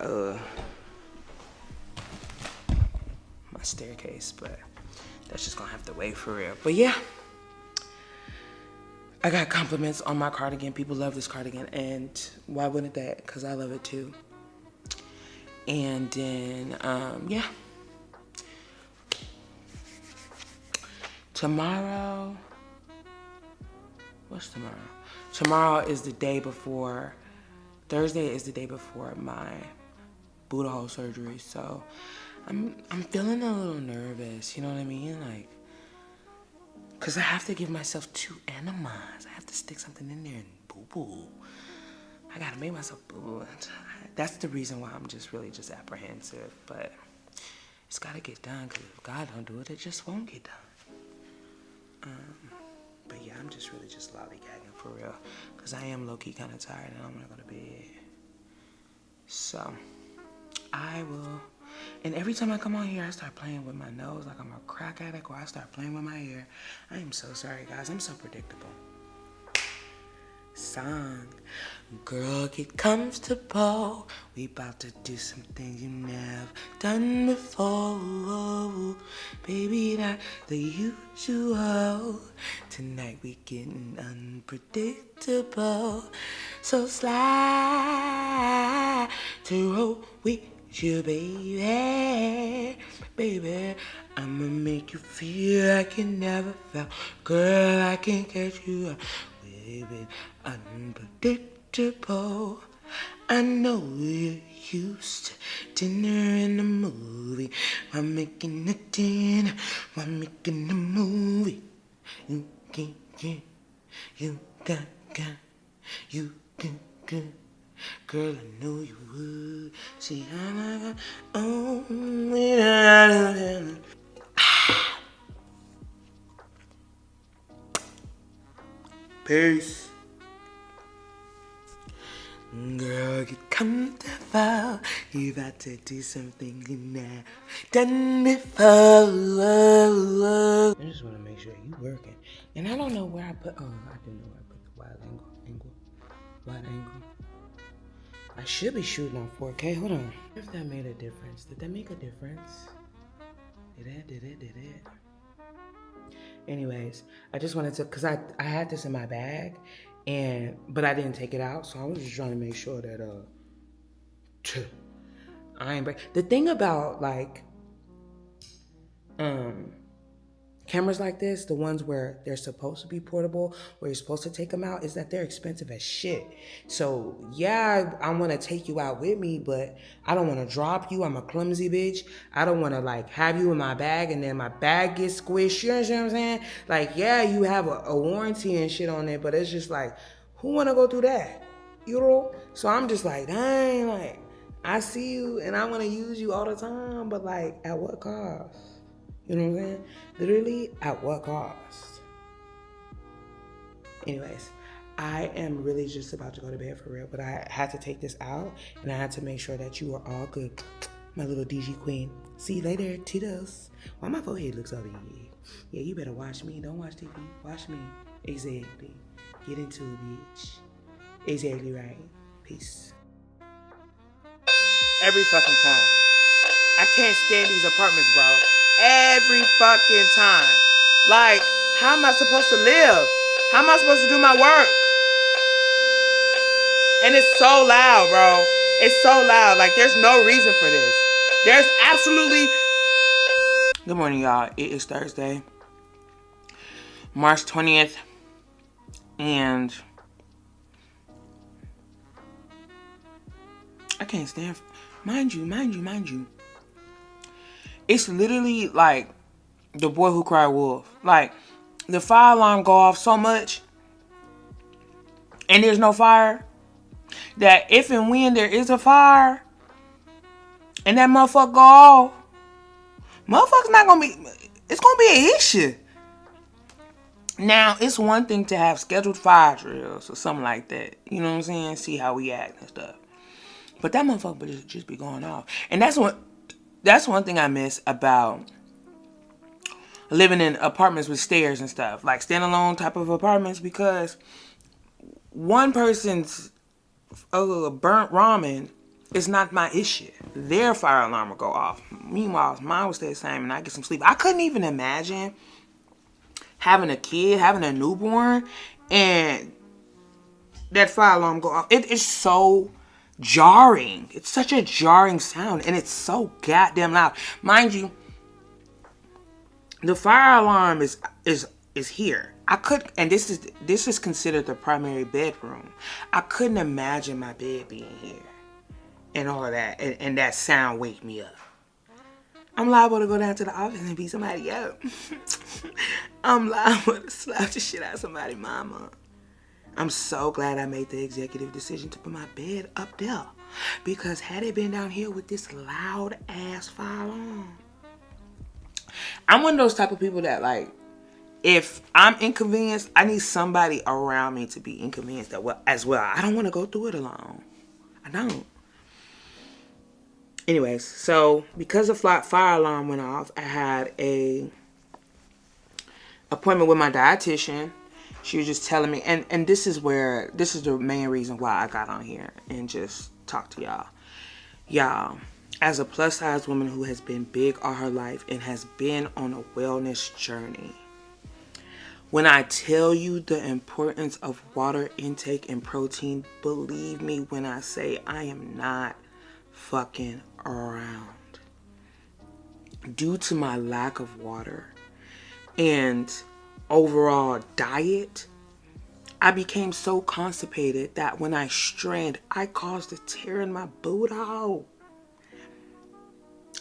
staircase, but that's just gonna have to wait for real. But yeah. I got compliments on my cardigan. People love this cardigan, and why wouldn't that? Because I love it too. And then, yeah. Tomorrow, what's tomorrow? Tomorrow is the day before, Thursday is the day before my Buddha hole surgery. So I'm feeling a little nervous, you know what I mean? Like, cause I have to give myself 2 enemas. I have to stick something in there and boo-boo. I gotta make myself boo. That's the reason why I'm just really just apprehensive. But it's gotta get done, cause if God don't do it, it just won't get done. But yeah, I'm just really just lollygagging for real, cause I am low-key kind of tired and I'm gonna go to bed. So I will. And every time I come on here, I start playing with my nose like I'm a crack addict, or I start playing with my hair. I am so sorry, guys. I'm so predictable. Song. Girl, get comfortable. We about to do something you never done before. Baby, not the usual. Tonight we getting unpredictable. So slide to roll with you, baby, baby. I'ma make you feel like you never felt. Girl, I can catch you up, baby. Unpredictable. I know you're used to dinner and a movie. While making a dinner, while making a movie. You can, you got, you can. Girl, I know you would. See, I'm only Peace. Girl, get comfortable. You about to do something you never done before. I just want to make sure you working. And I don't know where I put. Oh, I didn't know where I put the wide angle. I should be shooting on 4K. Hold on. If that made a difference. Did that make a difference? Did it? Anyways, I just wanted to, cause I had this in my bag, but I didn't take it out, so I was just trying to make sure that I ain't break. The thing about like cameras like this, the ones where they're supposed to be portable, where you're supposed to take them out, is that they're expensive as shit. So yeah, I want to take you out with me, but I don't want to drop you. I'm a clumsy bitch. I don't want to like have you in my bag and then my bag gets squished. You understand what I'm saying? Like, yeah, you have a warranty and shit on it, but it's just like, who want to go through that? You know? So I'm just like, dang, like, I see you and I want to use you all the time, but like, at what cost? You know what I'm saying? Literally, at what cost? Anyways, I am really just about to go to bed for real, but I had to take this out, and I had to make sure that you are all good. My little DG queen. See you later, Tito's. Why my forehead looks so big? Yeah, you better watch me. Don't watch TV. Watch me. Exactly. Get into it, bitch. Exactly right. Peace. Every fucking time. I can't stand these apartments, bro. Every fucking time. Like, how am I supposed to live? How am I supposed to do my work? And it's so loud, bro. It's so loud. Like, there's no reason for this. There's absolutely... Good morning, y'all. It is Thursday, March 20th. And I can't stand... Mind you. It's literally like The Boy Who Cried Wolf. Like, the fire alarm go off so much, and there's no fire, that if and when there is a fire, and that motherfucker go off, motherfucker's not gonna be, it's gonna be an issue. Now, it's one thing to have scheduled fire drills or something like that. You know what I'm saying? See how we act and stuff. But that motherfucker just be going off. And that's one thing I miss about living in apartments with stairs and stuff, like standalone type of apartments, because one person's burnt ramen is not my issue. Their fire alarm will go off. Meanwhile, mine will stay the same and I get some sleep. I couldn't even imagine having a kid, having a newborn, and that fire alarm go off. It is so jarring. It's such a jarring sound, and it's so goddamn loud. Mind you, the fire alarm is here. And this is considered the primary bedroom. I couldn't imagine my bed being here and all of that, and that sound wake me up. I'm liable to go down to the office and beat somebody up. I'm liable to slap the shit out of somebody's mama. I'm so glad I made the executive decision to put my bed up there, because had it been down here with this loud ass fire alarm, I'm one of those type of people that, like, if I'm inconvenienced, I need somebody around me to be inconvenienced as well. I don't want to go through it alone. I don't. Anyways, so because the fire alarm went off, I had a appointment with my dietitian. She was just telling me, and this is the main reason why I got on here and just talk to y'all. Y'all, as a plus size woman who has been big all her life and has been on a wellness journey, when I tell you the importance of water intake and protein, believe me when I say I am not fucking around. Due to my lack of water and overall diet, I became so constipated that when I strained, I caused a tear in my boot out.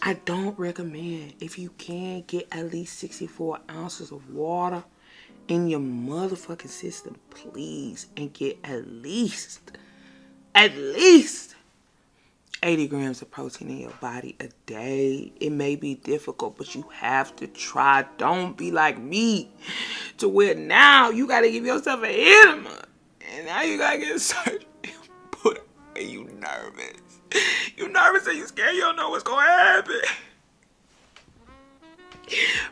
I don't recommend, if you can, get at least 64 ounces of water in your motherfucking system, please, and get at least 80 grams of protein in your body a day. It may be difficult, but you have to try. Don't be like me, to where now you gotta give yourself an enema, and now you gotta get surgery. And you nervous. You nervous and you scared. You don't know what's gonna happen.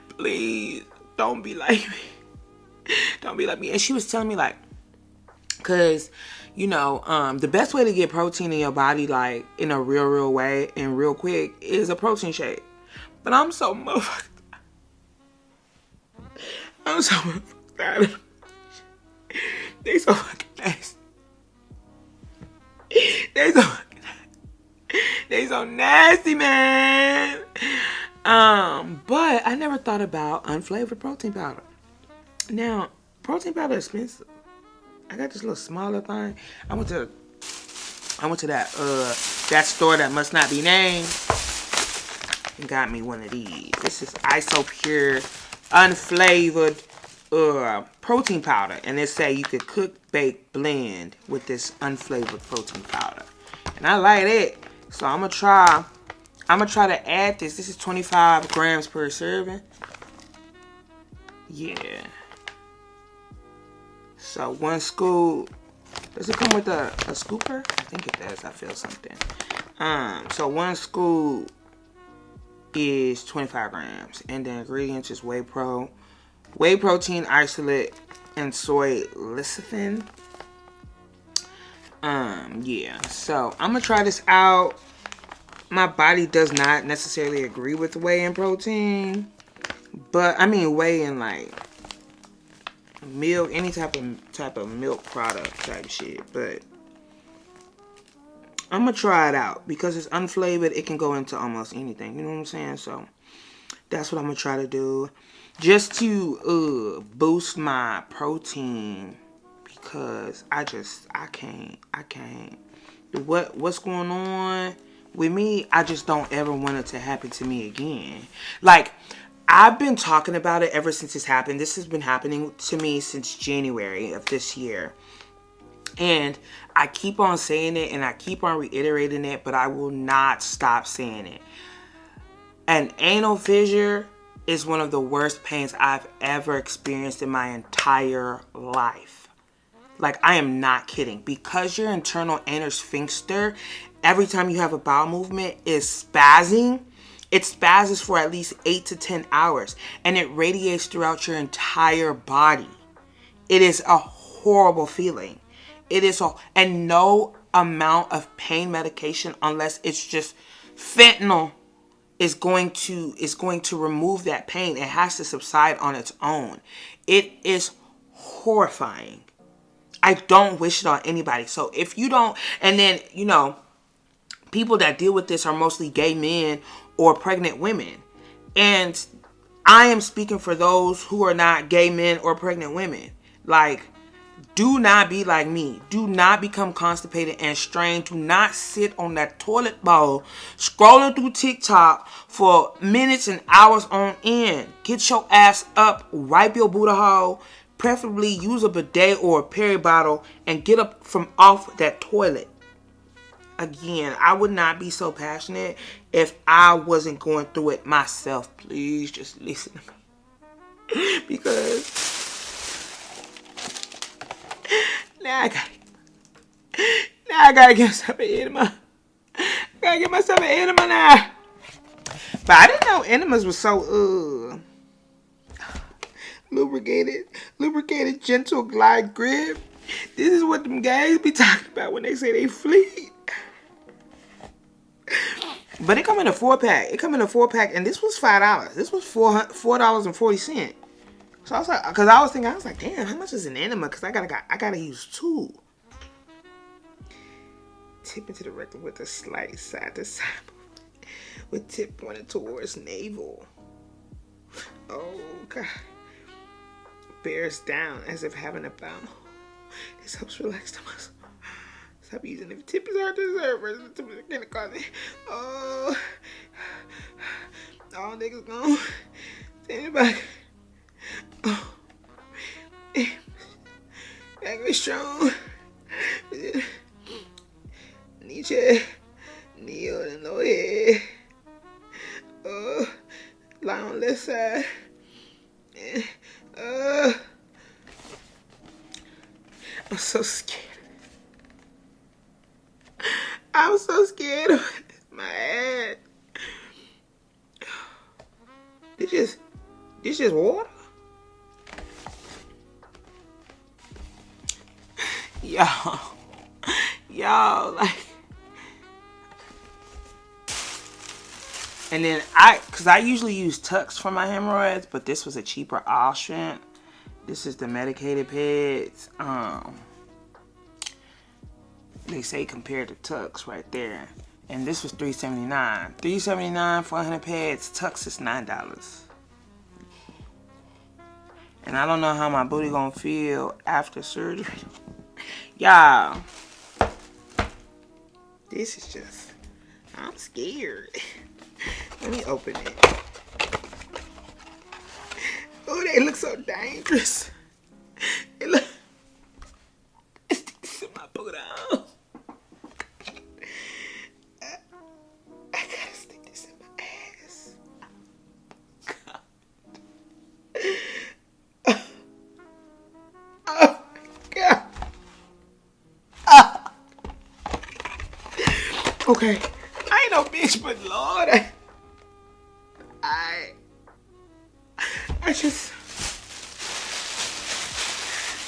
Please, don't be like me. Don't be like me. And she was telling me, like, because, you know, the best way to get protein in your body, like, in a real way and real quick, is a protein shake. But I'm so motherfucked. I'm so tired of they so fucking nasty. They so nasty, man. But I never thought about unflavored protein powder. Now, protein powder is expensive. I got this little smaller thing. I went to that store that must not be named and got me one of these. This is Isopure unflavored protein powder, and it say you could cook, bake, blend with this unflavored protein powder, and I like it. So I'm gonna try to add this. This is 25 grams per serving. Yeah. So 1 scoop. Does it come with a scooper? I think it does. I feel something. So 1 scoop is 25 grams, and the ingredients is whey protein isolate, and soy lecithin. Yeah. So I'm gonna try this out. My body does not necessarily agree with whey and protein, but I mean whey and like milk, any type of milk product type shit. But I'm gonna try it out because it's unflavored. It can go into almost anything. You know what I'm saying? So that's what I'm gonna try to do, just to boost my protein, because I can't. What's going on with me? I just don't ever want it to happen to me again. Like, I've been talking about it ever since it's happened. This has been happening to me since January of this year. And I keep on saying it and I keep on reiterating it, but I will not stop saying it. An anal fissure is one of the worst pains I've ever experienced in my entire life. Like, I am not kidding. Because your internal anal sphincter, every time you have a bowel movement, is spazzing. It spazzes for at least 8 to 10 hours. And it radiates throughout your entire body. It is a horrible feeling. And no amount of pain medication, unless it's just fentanyl, is going to remove that pain. It has to subside on its own. It is horrifying. I don't wish it on anybody. So if you don't, and then, you know, people that deal with this are mostly gay men or pregnant women. And I am speaking for those who are not gay men or pregnant women. Like, do not be like me. Do not become constipated and strained. Do not sit on that toilet bowl scrolling through TikTok for minutes and hours on end. Get your ass up, wipe your booty hole, preferably use a bidet or a peri bottle, and get up from off that toilet. Again, I would not be so passionate if I wasn't going through it myself. Please just listen to me. Because now I gotta get myself an enema. I gotta get myself an enema now. But I didn't know enemas was so lubricated, gentle glide grip. This is what them guys be talking about when they say they fleet. But it come in a 4-pack. And this was $5. This was $4.40. So I was like, because I was like, damn, how much is an enema? Because I gotta use 2. Tip into the rectum with a slight side to side movement, with tip pointed towards navel. Oh God. Bears down as if having a bowel. This helps relax the muscle. Stop using it. If tip is hard to serve versus the tip is gonna cause it. Oh, all niggas gone. Anybody? Oh, back me strong. Nietzsche, kneel and low head. Lie on left side. I'm so scared. I'm so scared of my ass. This just water? Y'all, like. And then because I usually use Tux for my hemorrhoids, but this was a cheaper option. This is the medicated pads. They say compared to Tux right there. And this was $3.79. $3.79 for 100 pads. Tux is $9. And I don't know how my booty gonna feel after surgery. Y'all. This is just... I'm scared. Let me open it. Oh, they look so dangerous. It look... This is my booty on. I gotta stick this in my ass. God. Oh my God. Okay. I ain't no bitch, but Lord, I just,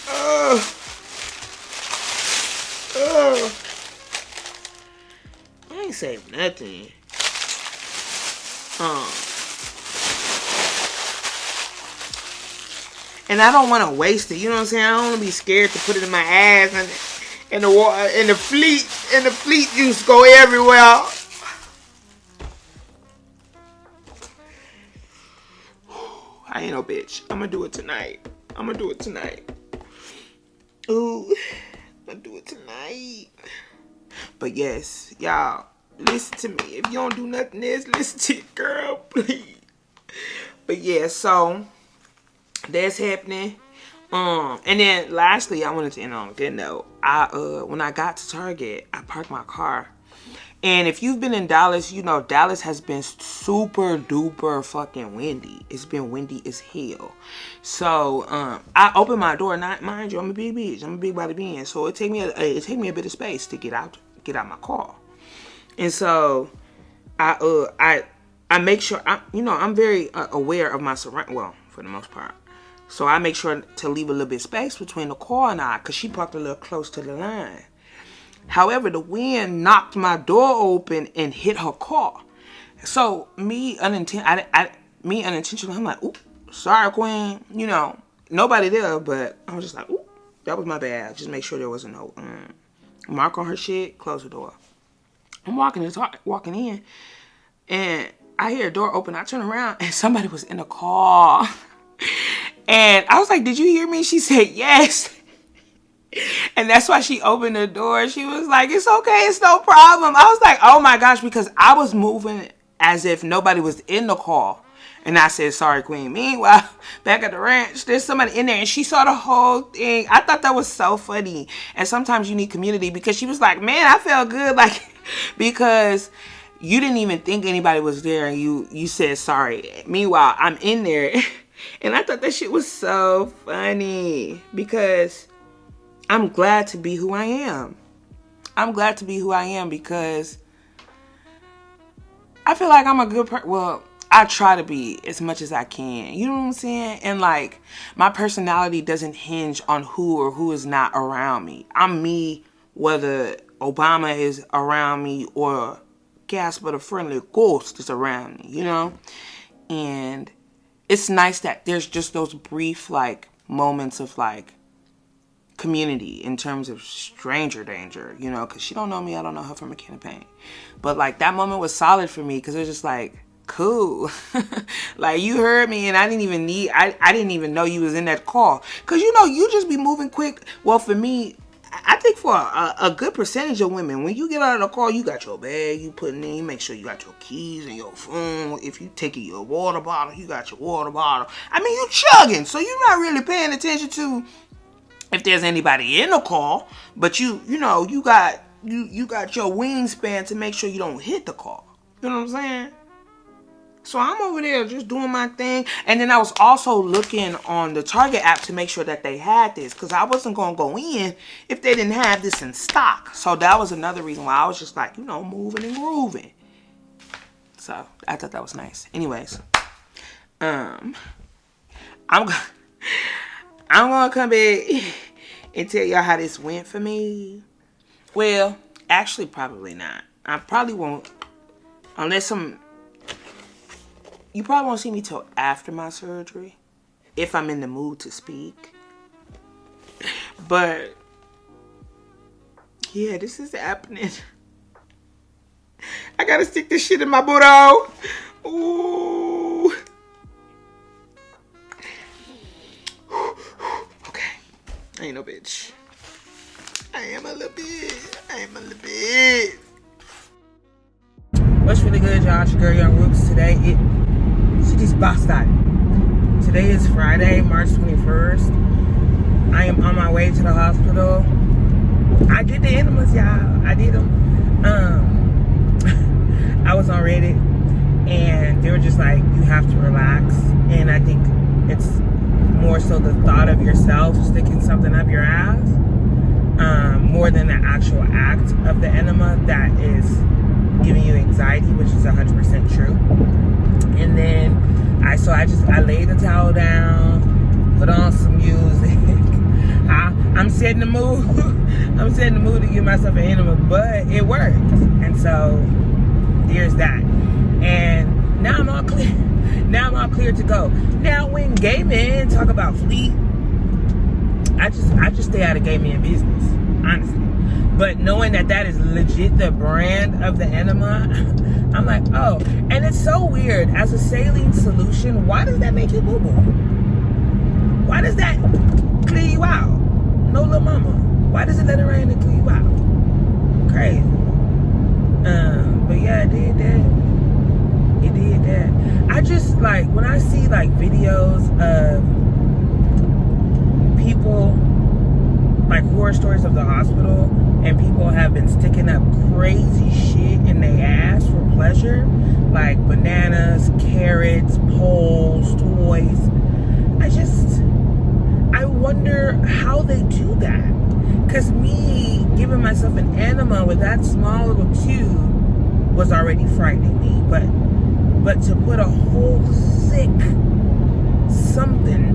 I ain't say nothing. And I don't want to waste it. You know what I'm saying? I don't want to be scared to put it in my ass and the water and the fleet juice go everywhere. I ain't no bitch. I'm gonna do it tonight. Ooh, I'm gonna do it tonight. But yes, y'all, listen to me. If you don't do nothing else, listen to your girl, please. But yeah, so that's happening. And then lastly, I wanted to end on a good note. When I got to Target, I parked my car. And if you've been in Dallas, you know Dallas has been super duper fucking windy. It's been windy as hell. So I opened my door. Not mind you, I'm a big bitch. I'm a big body being. So it take me a bit of space to get out my car. And so I make sure I'm very aware of my surround. Well, for the most part. So I make sure to leave a little bit of space between the car and I, because she parked a little close to the line. However, the wind knocked my door open and hit her car. So me unintentionally, I'm like, ooh, sorry, Queen. You know, nobody there, but I was just like, ooh, that was my bad. Just make sure there wasn't no mark on her shit. Close the door. I'm walking in, and I hear a door open. I turn around, and somebody was in the car. And I was like, did you hear me? She said, yes. And that's why she opened the door. She was like, it's okay. It's no problem. I was like, oh my gosh, because I was moving as if nobody was in the car. And I said, sorry, Queen. Meanwhile, back at the ranch, there's somebody in there, and she saw the whole thing. I thought that was so funny. And sometimes you need community, because she was like, man, I felt good. Like, because you didn't even think anybody was there, and you said sorry. Meanwhile, I'm in there. And I thought that shit was so funny, because I'm glad to be who I am. I'm glad to be who I am, because I feel like I'm a good person. Well, I try to be as much as I can. You know what I'm saying? And like, my personality doesn't hinge on who or who is not around me. I'm me, whether Obama is around me or Casper the Friendly Ghost is around me, you know? And it's nice that there's just those brief, like, moments of, like, community in terms of stranger danger, you know, because she don't know me, I don't know her from a can of paint. But, like, that moment was solid for me, because it was just, like, cool. Like, you heard me, and I didn't even know you was in that car. Because, you know, you just be moving quick. Well, for me, I think for a good percentage of women, when you get out of the car, you got your bag, you putting in, you make sure you got your keys and your phone. If you taking your water bottle, you got your water bottle. I mean, you chugging, so you're not really paying attention to if there's anybody in the car, but you know, you got your wingspan to make sure you don't hit the car. You know what I'm saying? So I'm over there just doing my thing. And then I was also looking on the Target app to make sure that they had this, because I wasn't going to go in if they didn't have this in stock. So that was another reason why I was just like, you know, moving and grooving. So I thought that was nice. Anyways, I'm going to come back and tell y'all how this went for me. Well, actually, probably not. I probably won't, unless you probably won't see me till after my surgery. if I'm in the mood to speak. But yeah, this is happening. I gotta stick this shit in my boot out. Ooh. Okay. I ain't no bitch. I am a little bit. What's really good, y'all? It's your girl, Young Rooks. Today, she just boxed out. Today is Friday, March 21st. I am on my way to the hospital. I did the enemas, y'all. I did them. I was on Reddit, and they were just like, you have to relax. And I think it's more so the thought of yourself sticking something up your ass, more than the actual act of the enema that is giving you anxiety, which is 100% true. And then I laid the towel down, put on some music. I'm setting the mood. I'm setting the mood to give myself an enema, but it worked. And so there's that. And now I'm all clear. Now I'm all clear to go. Now when gay men talk about fleet, I just stay out of gay men business, honestly. But knowing that is legit the brand of the enema, I'm like, oh. And it's so weird. As a saline solution, why does that make you boo-boo? Why does that clear you out? No, little mama. Why does it let it rain and clear you out? Crazy. But yeah, it did that. It did that. I just, like, when I see, like, videos of people, like, horror stories of the hospital, and people have been sticking up crazy shit in their ass for pleasure, like bananas, carrots, poles, toys. I wonder how they do that. Because me giving myself an enema with that small little tube was already frightening me. But to put a whole thick something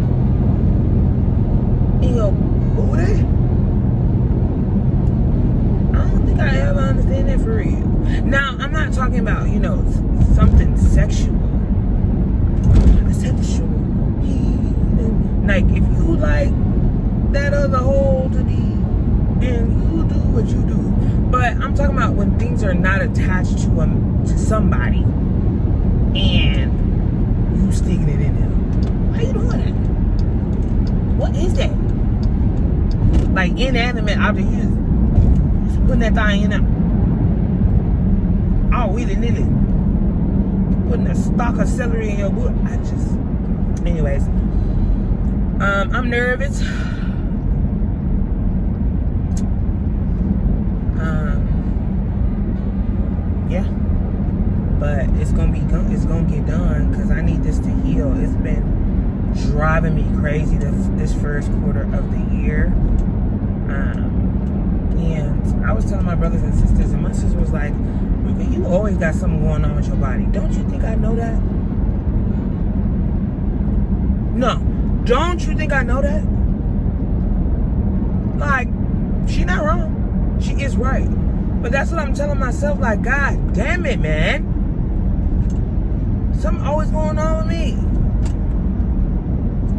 in your booty, I don't think I ever understand that for real. Now, I'm not talking about, something sexual. A sexual healing. Like, if you like that other hole to be, then you do what you do. But I'm talking about when things are not attached to somebody and you sticking it in there. How you doing that? What is that? Like, inanimate object, you putting that thing in there. Oh, willy-nilly. Putting a stalk of celery in your boot. Anyways. I'm nervous. Yeah. But it's gonna get done because I need this to heal. It's been driving me crazy this first quarter of the year. And I was telling my brothers and sisters, and my sister was like, Ruka, you always got something going on with your body. Don't you think I know that? No. Don't you think I know that? Like, she not wrong. She is right. But that's what I'm telling myself, like, God damn it, man. Something always going on with me.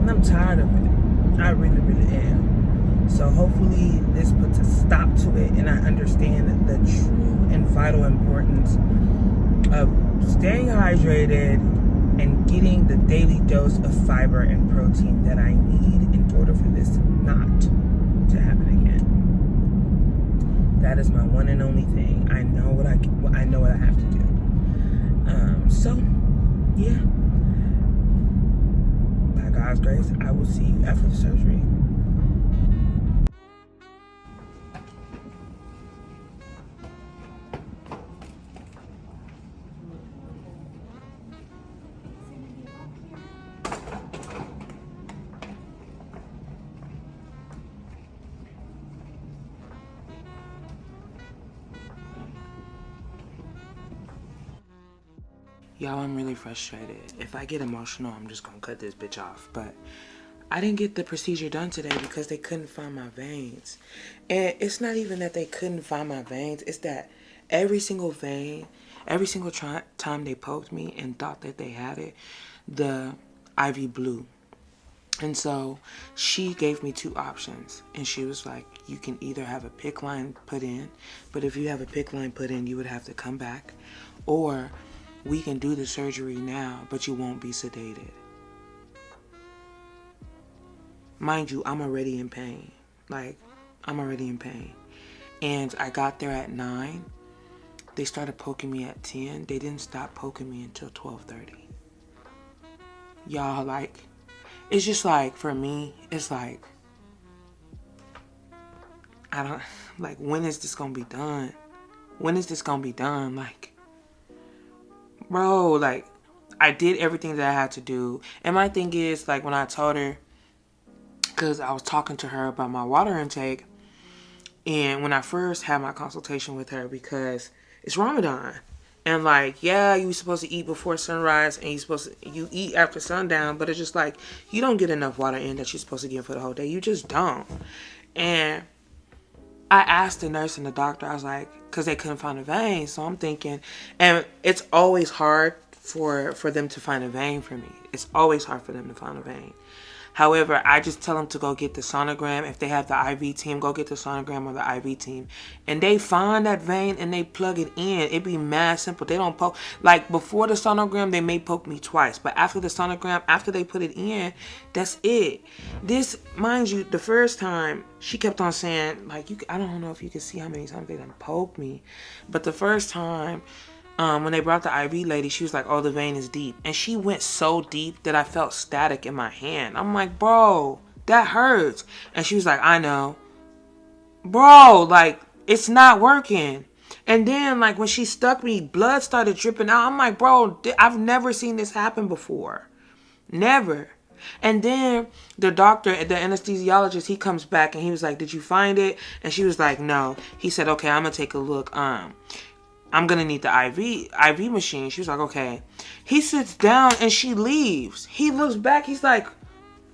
And I'm tired of it. I really, really am. So hopefully this puts a stop to it, and I understand the true and vital importance of staying hydrated and getting the daily dose of fiber and protein that I need in order for this not to happen again. That is my one and only thing. I know what I have to do. So yeah. By God's grace, I will see you after the surgery. Y'all, I'm really frustrated. If I get emotional, I'm just gonna cut this bitch off. But I didn't get the procedure done today because they couldn't find my veins. And it's not even that they couldn't find my veins. It's that every single vein, every single time they poked me and thought that they had it, the IV blew. And so she gave me two options. And she was like, you can either have a PICC line put in, but if you have a PICC line put in, you would have to come back. Or we can do the surgery now, but you won't be sedated. Mind you, I'm already in pain. Like, I'm already in pain. And I got there at 9. They started poking me at 10. They didn't stop poking me until 12:30. Y'all, like, it's just like, for me, it's like, I don't, like, when is this gonna be done? When is this gonna be done? Like, bro, like, I did everything that I had to do. And my thing is, like, when I told her, because I was talking to her about my water intake, and when I first had my consultation with her, because it's Ramadan. And like, yeah, you supposed to eat before sunrise and you eat after sundown, but it's just like, you don't get enough water in that you're supposed to get for the whole day. You just don't. And I asked the nurse and the doctor, I was like, because they couldn't find a vein. So I'm thinking, and it's always hard for them to find a vein for me. It's always hard for them to find a vein. However, I just tell them to go get the sonogram. If they have the IV team, go get the sonogram or the IV team. And they find that vein and they plug it in. It be mad simple. They don't poke. Like, before the sonogram, they may poke me twice. But after the sonogram, after they put it in, that's it. This, mind you, the first time, she kept on saying, like, I don't know if you can see how many times they done poked me. But the first time, when they brought the IV lady, she was like, oh, the vein is deep. And she went so deep that I felt static in my hand. I'm like, bro, that hurts. And she was like, I know. Bro, like, it's not working. And then, like, when she stuck me, blood started dripping out. I'm like, bro, I've never seen this happen before. Never. And then the doctor, the anesthesiologist, he comes back and he was like, did you find it? And she was like, no. He said, okay, I'm going to take a look. I'm going to need the IV machine. She was like, okay. He sits down and she leaves. He looks back. He's like,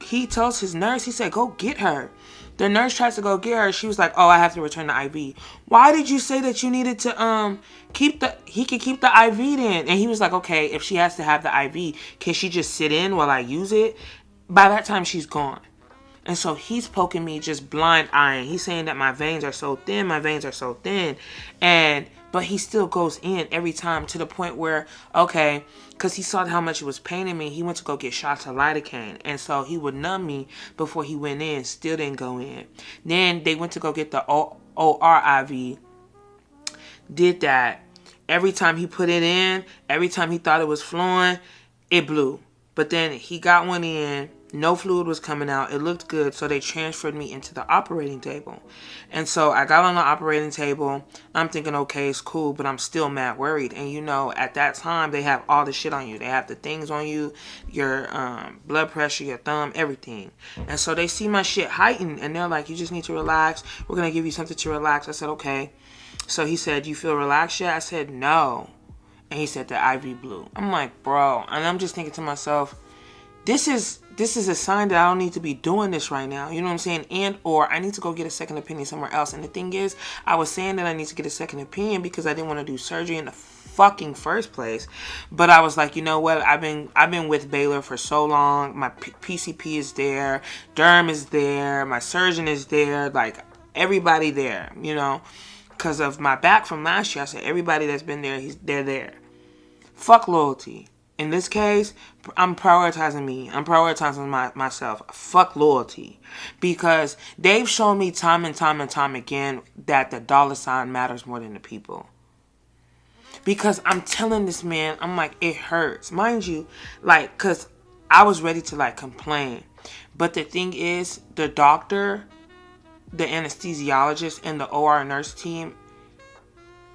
he tells his nurse, he said, go get her. The nurse tries to go get her. She was like, oh, I have to return the IV. Why did you say that you needed to he could keep the IV then? And he was like, okay, if she has to have the IV, can she just sit in while I use it? By that time, she's gone. And so he's poking me, just blind eyeing. He's saying that my veins are so thin, but he still goes in every time, to the point where, okay, because he saw how much it was paining me, he went to go get shots of lidocaine. And so he would numb me before he went in, still didn't go in. Then they went to go get the OR IV, did that. Every time he put it in, every time he thought it was flowing, it blew. But then he got one in, no fluid was coming out, it looked good, so they transferred me into the operating table. And so I got on the operating table, I'm thinking, okay, it's cool, but I'm still mad worried. And you know, at that time, they have all the shit on you. They have the things on you, your blood pressure, your thumb, everything. And so they see my shit heightened, and they're like, you just need to relax, we're going to give you something to relax. I said, okay. So he said, you feel relaxed yet? I said, no. And he said, the IV blew. I'm like, bro. And I'm just thinking to myself, this is a sign that I don't need to be doing this right now. You know what I'm saying? And or I need to go get a second opinion somewhere else. And the thing is, I was saying that I need to get a second opinion because I didn't want to do surgery in the fucking first place. But I was like, you know what? I've been with Baylor for so long. My PCP is there. Derm is there. My surgeon is there. Like, everybody there, you know? Because of my back from last year, I said, everybody that's been there, they're there. Fuck loyalty. In this case, I'm prioritizing me. I'm prioritizing myself. Fuck loyalty. Because they've shown me time and time and time again that the dollar sign matters more than the people. Because I'm telling this man, I'm like, it hurts. Mind you, like, because I was ready to, like, complain. But the thing is, the doctor, the anesthesiologist, and the OR nurse team,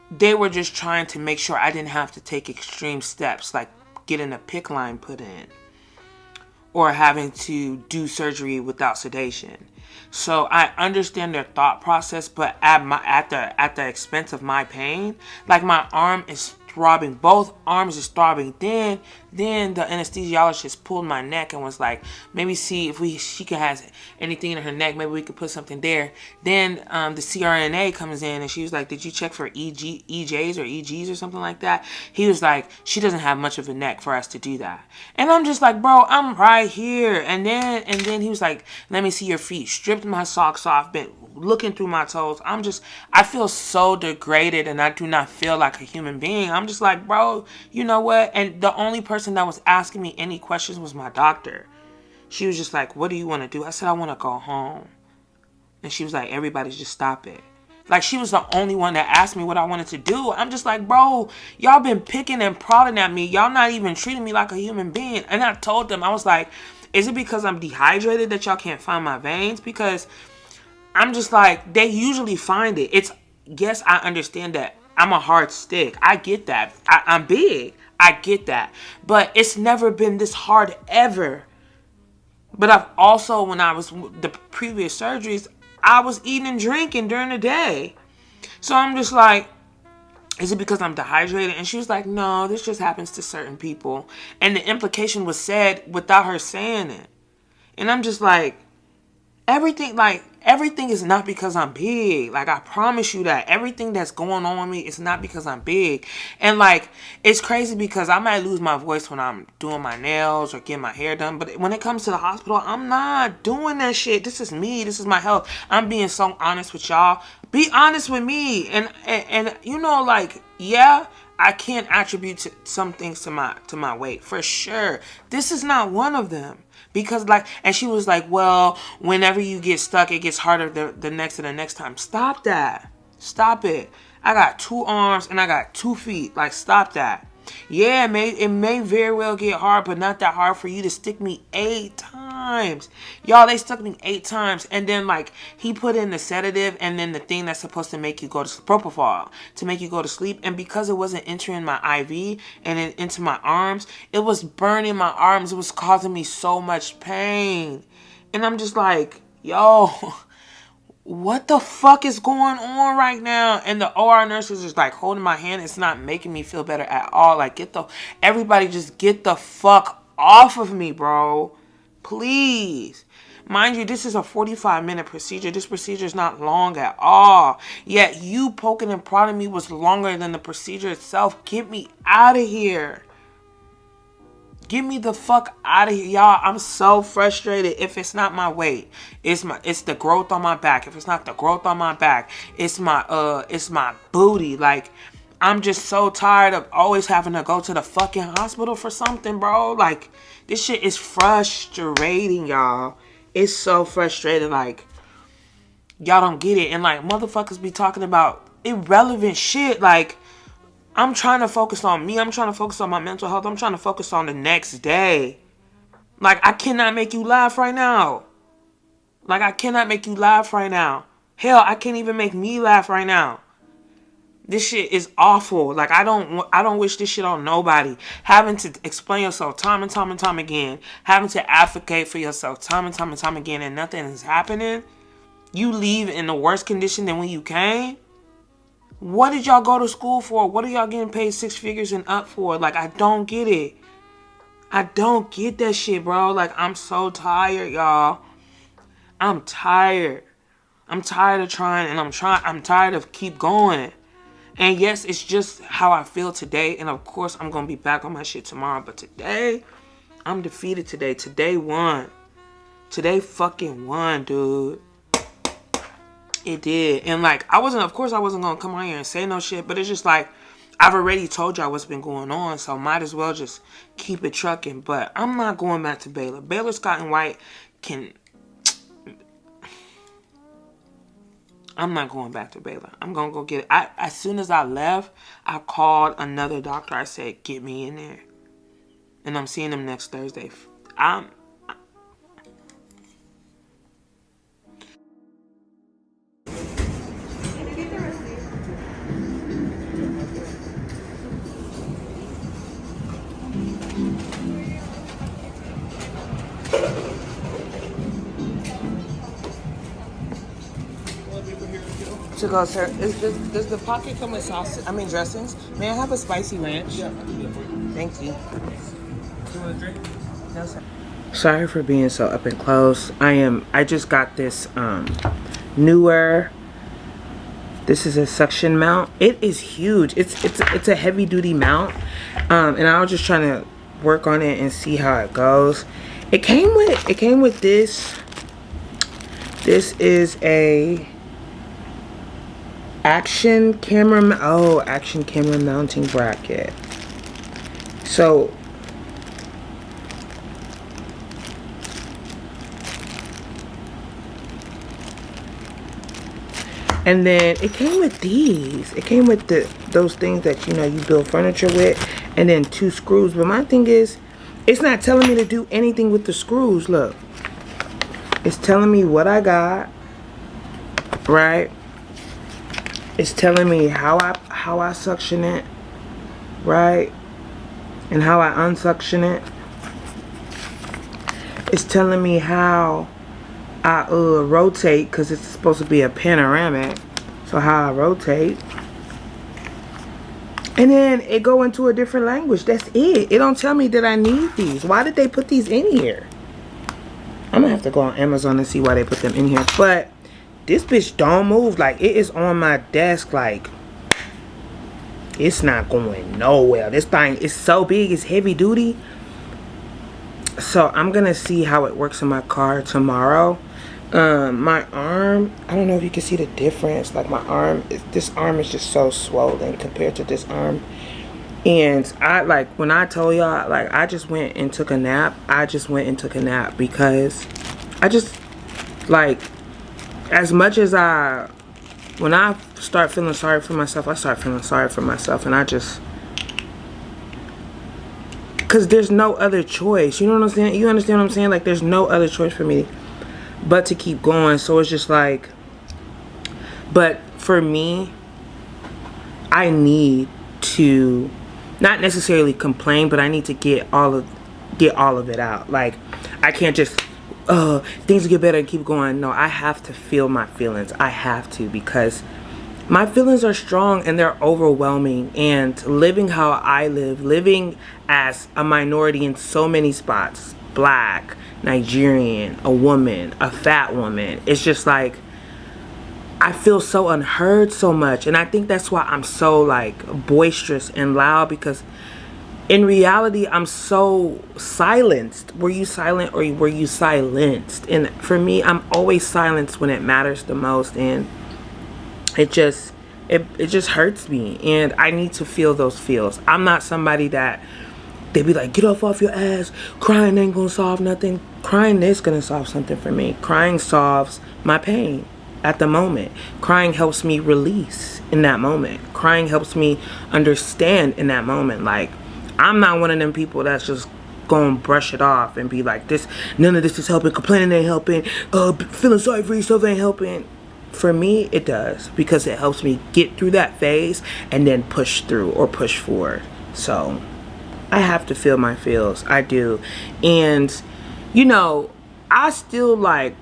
they were just trying to make sure I didn't have to take extreme steps, like getting a PICC line put in or having to do surgery without sedation. So I understand their thought process, but at the expense of my pain. Like, my arm is throbbing, both arms is throbbing. Then Then the anesthesiologist pulled my neck and was like, maybe see if she could have anything in her neck. Maybe we could put something there. Then the CRNA comes in and she was like, did you check for EJs or EGs or something like that? He was like, she doesn't have much of a neck for us to do that. And I'm just like, bro, I'm right here. And then he was like, let me see your feet. Stripped my socks off, been looking through my toes. I feel so degraded and I do not feel like a human being. I'm just like, bro, you know what? And the only person that was asking me any questions was my doctor. She was just like, what do you want to do? I said, I want to go home. And she was like, everybody just stop it. Like, she was the only one that asked me what I wanted to do. I'm just like, bro, y'all been picking and prodding at me. Y'all not even treating me like a human being. And I told them, I was like, is it because I'm dehydrated that y'all can't find my veins? Because I'm just like, they usually find it. Yes, I understand that. I'm a hard stick. I get that. I'm big. I get that. But it's never been this hard ever. But I've also, when I was the previous surgeries, I was eating and drinking during the day. So I'm just like, is it because I'm dehydrated? And she was like, no, this just happens to certain people. And the implication was said without her saying it. And I'm just like, everything is not because I'm big. Like, I promise you that. Everything that's going on with me is not because I'm big. And like, it's crazy because I might lose my voice when I'm doing my nails or getting my hair done. But when it comes to the hospital, I'm not doing that shit. This is me. This is my health. I'm being so honest with y'all. Be honest with me. And you know, like, yeah, I can't attribute some things to my weight. For sure. This is not one of them. Because like, and she was like, well, whenever you get stuck, it gets harder the next time. Stop that. Stop it. I got 2 arms and I got 2 feet. Like, stop that. Yeah, it may very well get hard, but not that hard for you to stick me 8 times. Y'all, they stuck me 8 times. And then, like, he put in the sedative and then the thing that's supposed to make you go to propofol to make you go to sleep. And because it wasn't entering my IV and then into my arms, it was burning my arms. It was causing me so much pain. And I'm just like, yo, what the fuck is going on right now? And the OR nurses is like holding my hand. It's not making me feel better at all. Like, everybody just get the fuck off of me, bro. Please. Mind you, this is a 45-minute procedure. This procedure is not long at all. Yet you poking and prodding me was longer than the procedure itself. Get me out of here. Get me the fuck out of here, y'all. I'm so frustrated. If it's not my weight, it's the growth on my back. If it's not the growth on my back, it's my booty. Like, I'm just so tired of always having to go to the fucking hospital for something, bro. Like, this shit is frustrating, y'all. It's so frustrating. Like, y'all don't get it. And like, motherfuckers be talking about irrelevant shit. Like, I'm trying to focus on me. I'm trying to focus on my mental health. I'm trying to focus on the next day. Like, I cannot make you laugh right now. Like, I cannot make you laugh right now. Hell, I can't even make me laugh right now. This shit is awful. Like, I don't wish this shit on nobody. Having to explain yourself time and time and time again. Having to advocate for yourself time and time and time again, and nothing is happening. You leave in the worst condition than when you came. What did y'all go to school for? What are y'all getting paid 6 figures and up for? Like, I don't get it. I don't get that shit, bro. Like, I'm so tired, y'all. I'm tired. I'm tired of trying, and I'm tired of keep going. And yes, it's just how I feel today. And of course, I'm going to be back on my shit tomorrow. But today, I'm defeated today. Today won. Today fucking won, dude. It did. And like, of course I wasn't going to come on here and say no shit. But it's just like, I've already told y'all what's been going on. So might as well just keep it trucking. But I'm not going back to Baylor. Baylor Scott and White I'm not going back to Baylor. I'm going to go get it. As soon as I left, I called another doctor. I said, get me in there. And I'm seeing him next Thursday. To go, sir. Does the pocket come with sauce? Dressings? May I have a spicy ranch? Yeah, I can do it for you. Thank you. want a drink? No, sir. Sorry for being so up and close. I just got this newer. This is a suction mount. It is huge. It's a heavy duty mount. And I was just trying to work on it and see how it goes. It came with this. This is a action camera mounting bracket. So and then it came with these. It came with those things that, you know, you build furniture with, and then 2 screws. But my thing is, it's not telling me to do anything with the screws. Look, it's telling me what I got, right? It's telling me how I suction it, right? And how I unsuction it. It's telling me how I rotate, because it's supposed to be a panoramic. So how I rotate. And then it go into a different language. That's it. It don't tell me that I need these. Why did they put these in here? I'm gonna have to go on Amazon and see why they put them in here. But this bitch don't move. Like, it is on my desk. Like, it's not going nowhere. This thing is so big. It's heavy duty. So I'm gonna see how it works in my car tomorrow. My arm, I don't know if you can see the difference. Like, my arm, this arm is just so swollen compared to this arm. And like, when I told y'all, like, I just went and took a nap. Because I just, like, as much as when I start feeling sorry for myself, I start feeling sorry for myself. And I just, because there's no other choice. You know what I'm saying? You understand what I'm saying? Like, there's no other choice for me but to keep going. So it's just like, but for me, I need to not necessarily complain, but I need to get all of it out. Like, I can't just things will get better and keep going. No, I have to feel my feelings. I have to, because my feelings are strong and they're overwhelming. And living how I live, living as a minority in so many spots, Black, Nigerian, a woman, a fat woman, it's just like, I feel so unheard so much. And I think that's why I'm so, like, boisterous and loud, because in reality, I'm so silenced. Were you silent or were you silenced? And for me, I'm always silenced when it matters the most. And it just hurts me. And I need to feel those feels. I'm not somebody that they be like, get off your ass. Crying ain't gonna solve nothing. Crying is gonna solve something for me. Crying solves my pain at the moment. Crying helps me release in that moment. Crying helps me understand in that moment. Like, I'm not one of them people that's just gonna brush it off and be like, this, none of this is helping. Complaining ain't helping. Feeling sorry for yourself ain't helping. For me, it does, because it helps me get through that phase and then push through or push forward. So I have to feel my feels. I do. And, you know, I still like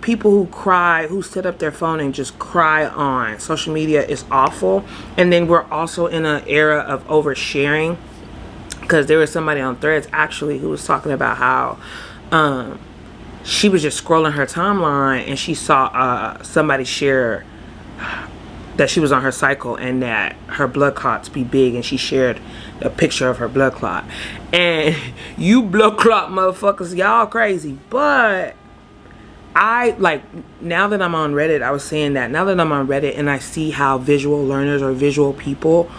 people who cry, who sit up their phone and just cry on social media. Is awful. And then we're also in an era of oversharing, because there was somebody on Threads actually who was talking about how she was just scrolling her timeline and she saw somebody share that she was on her cycle and that her blood clots be big, and she shared a picture of her blood clot. And you blood clot motherfuckers, y'all crazy. But I, like, now that I'm on Reddit, I was saying that now that I'm on Reddit and I see how visual learners or visual people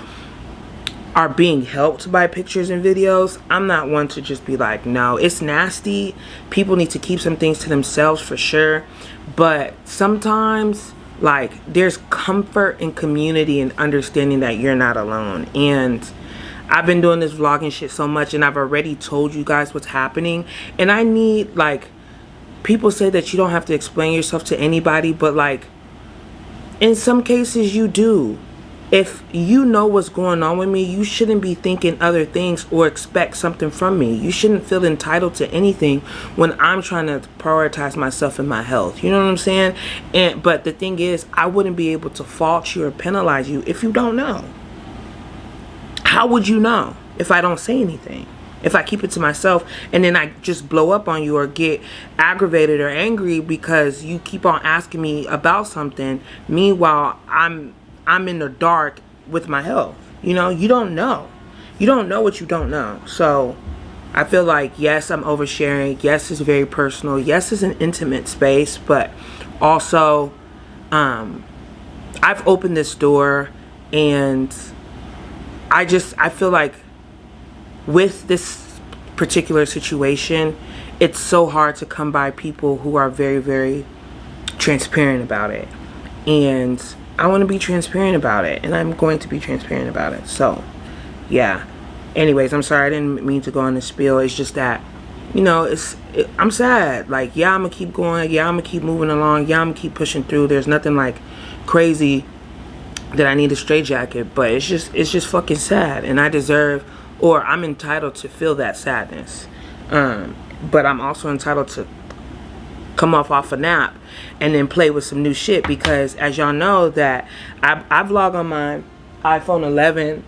are being helped by pictures and videos, I'm not one to just be like, no, it's nasty. People need to keep some things to themselves for sure. But sometimes, like, there's comfort in community and understanding that you're not alone. And I've been doing this vlogging shit so much, and I've already told you guys what's happening. And I need, like, people say that you don't have to explain yourself to anybody, but, like, in some cases you do. If you know what's going on with me, you shouldn't be thinking other things or expect something from me. You shouldn't feel entitled to anything when I'm trying to prioritize myself and my health. You know what I'm saying? But the thing is, I wouldn't be able to fault you or penalize you if you don't know. How would you know if I don't say anything? If I keep it to myself and then I just blow up on you or get aggravated or angry because you keep on asking me about something, meanwhile I'm in the dark with my health. You know, you don't know. You don't know what you don't know. So I feel like, yes, I'm oversharing. Yes, it's very personal. Yes, it's an intimate space, but also I've opened this door, and I feel like with this particular situation, it's so hard to come by people who are very, very transparent about it. And I want to be transparent about it, and I'm going to be transparent about it. So, yeah. Anyways, I'm sorry, I didn't mean to go on this spiel. It's just that, you know, I'm sad. Like, yeah, I'm going to keep going. Yeah, I'm going to keep moving along. Yeah, I'm going to keep pushing through. There's nothing, like, crazy that I need a straitjacket, but it's just fucking sad, and I deserve, or I'm entitled to feel that sadness. But I'm also entitled to come off a nap and then play with some new shit, because as y'all know that I vlog on my iPhone 11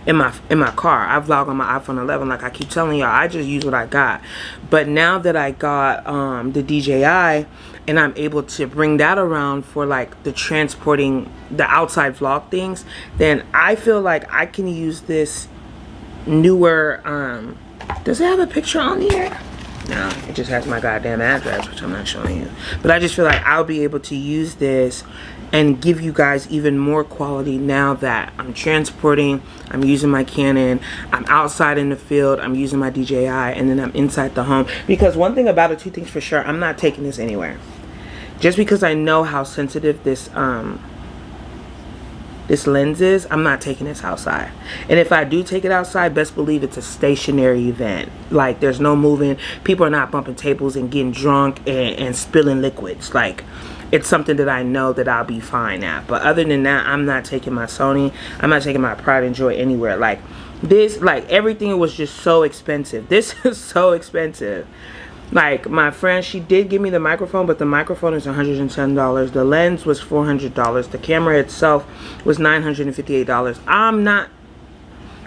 in my car. I vlog on my iPhone 11, like I keep telling y'all. I just use what I got. But now that I got the DJI, and I'm able to bring that around for like the transporting the outside vlog things, then I feel like I can use this newer does it have a picture on here? No, it just has my goddamn address, which I'm not showing you. But I just feel like I'll be able to use this and give you guys even more quality now that I'm transporting, I'm using my Canon, I'm outside in the field, I'm using my DJI, and then I'm inside the home. Because one thing about it, two things for sure, I'm not taking this anywhere. Just because I know how sensitive this lens is, I'm not taking this outside. And if I do take it outside, best believe it's a stationary event. Like, there's no moving. People are not bumping tables and getting drunk and spilling liquids. Like, it's something that I know that I'll be fine at. But other than that, I'm not taking my Sony. I'm not taking my Pride and Joy anywhere. Like, this, like, everything was just so expensive. This is so expensive. Like, my friend, she did give me the microphone, but the microphone is $110. The lens was $400. The camera itself was $958. I'm not,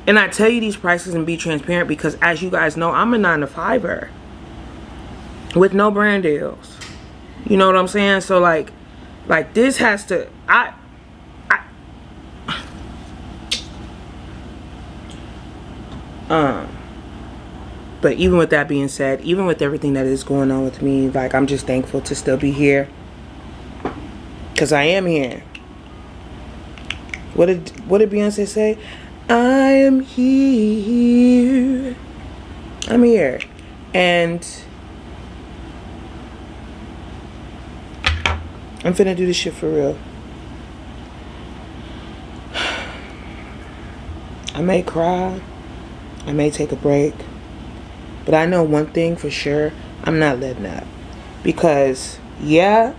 and I tell you these prices and be transparent because, as you guys know, I'm a 9-to-5er with no brand deals. You know what I'm saying? So, like this has to, but even with that being said, even with everything that is going on with me, like, I'm just thankful to still be here. Because I am here. What did Beyonce say? I am here. I'm here. And I'm finna do this shit for real. I may cry. I may take a break. But I know one thing for sure, I'm not letting up. Because, yeah,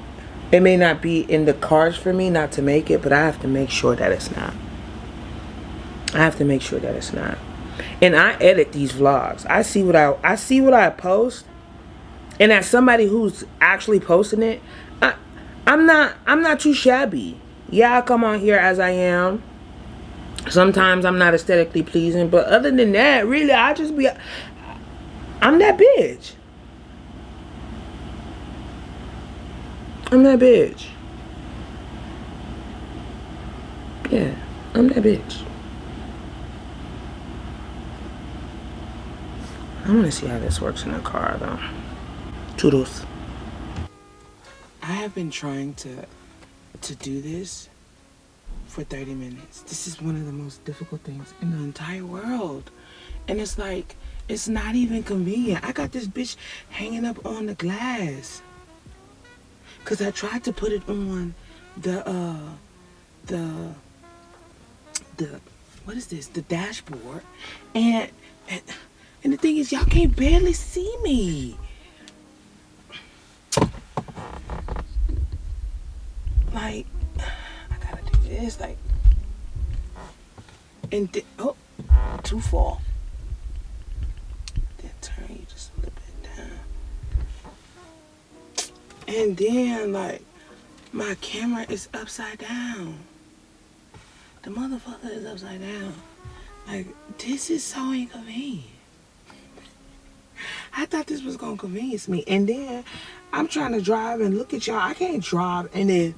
it may not be in the cards for me not to make it, but I have to make sure that it's not. I have to make sure that it's not. And I edit these vlogs. I see what I post. And as somebody who's actually posting it, I'm not too shabby. Yeah, I come on here as I am. Sometimes I'm not aesthetically pleasing, but other than that, really, I'm that bitch. I'm that bitch. Yeah, I'm that bitch. I want to see how this works in the car, though. Toodles. I have been trying to do this for 30 minutes. This is one of the most difficult things in the entire world. And it's like, it's not even convenient. I got this bitch hanging up on the glass. Cause I tried to put it on the what is this? The dashboard. And the thing is, y'all can't barely see me. Like, I gotta do this, like, and oh, too far. Then turn you just a little bit down. And then, like, my camera is upside down. The motherfucker is upside down. Like, this is so inconvenient. I thought this was gonna convenience me. And then I'm trying to drive and look at y'all. I can't drive and then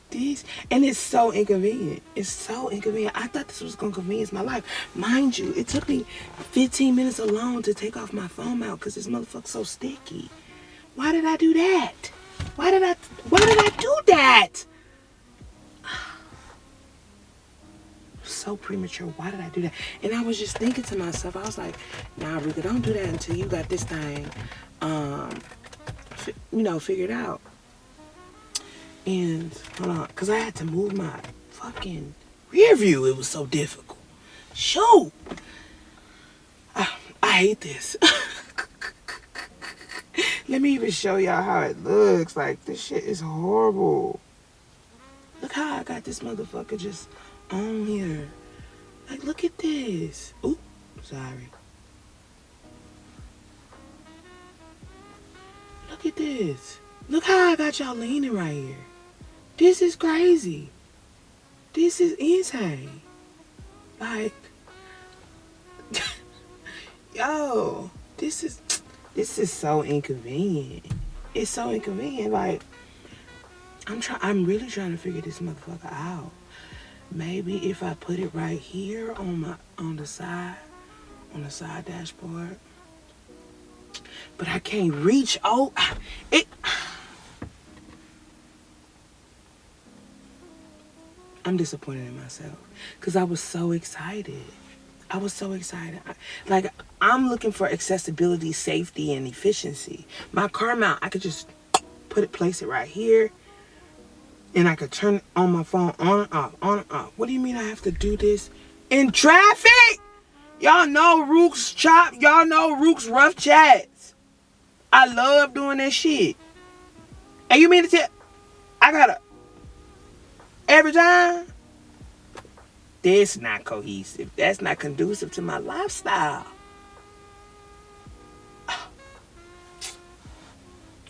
this, and it's so inconvenient. It's so inconvenient. I thought this was gonna convenience my life. Mind you, it took me 15 minutes alone to take off my phone mount because this motherfucker's so sticky. Why did I do that? Why did I do that? So premature. Why did I do that? And I was just thinking to myself, I was like, nah, Rika, don't do that until you got this thing, figured out. And, hold on, because I had to move my fucking rear view. It was so difficult. Shoot. I hate this. Let me even show y'all how it looks. Like, this shit is horrible. Look how I got this motherfucker just on here. Like, look at this. Ooh, sorry. Look at this. Look how I got y'all leaning right here. This is crazy. This is insane. Like, yo, this is so inconvenient. It's so inconvenient. Like, I'm really trying to figure this motherfucker out. Maybe if I put it right here on the side dashboard. But I can't reach. Oh, I'm disappointed in myself because I was so excited. Like, I'm looking for accessibility, safety, and efficiency. My car mount, I could just place it right here, and I could turn it on my phone on and off. What do you mean I have to do this in traffic? Y'all know Rook's chop. Y'all know Rook's rough chats. I love doing that shit. And you mean to tell I gotta every time? That's not cohesive. That's not conducive to my lifestyle.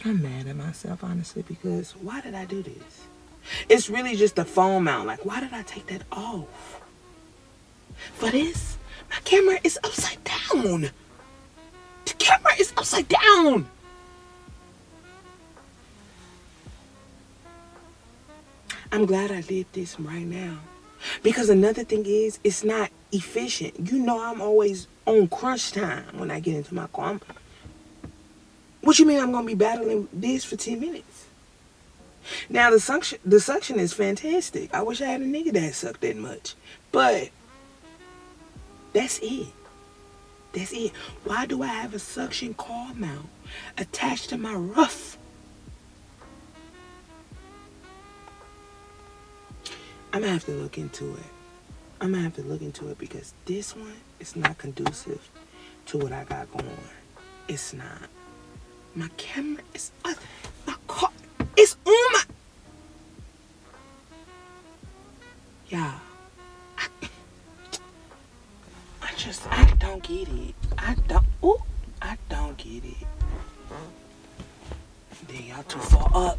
I'm mad at myself, honestly, because why did I do this? It's really just the phone mount. Like, why did I take that off? For this, my camera is upside down. The camera is upside down. I'm glad I did this right now. Because another thing is, it's not efficient. You know I'm always on crunch time when I get into my car. What you mean I'm going to be battling this for 10 minutes? Now, the suction is fantastic. I wish I had a nigga that sucked that much. But that's it. That's it. Why do I have a suction car mount attached to my roof? I'm going to have to look into it. Because this one is not conducive to what I got going. It's not. My camera is my car is on my. Yeah. I don't get it. I don't get it. Then y'all too far up.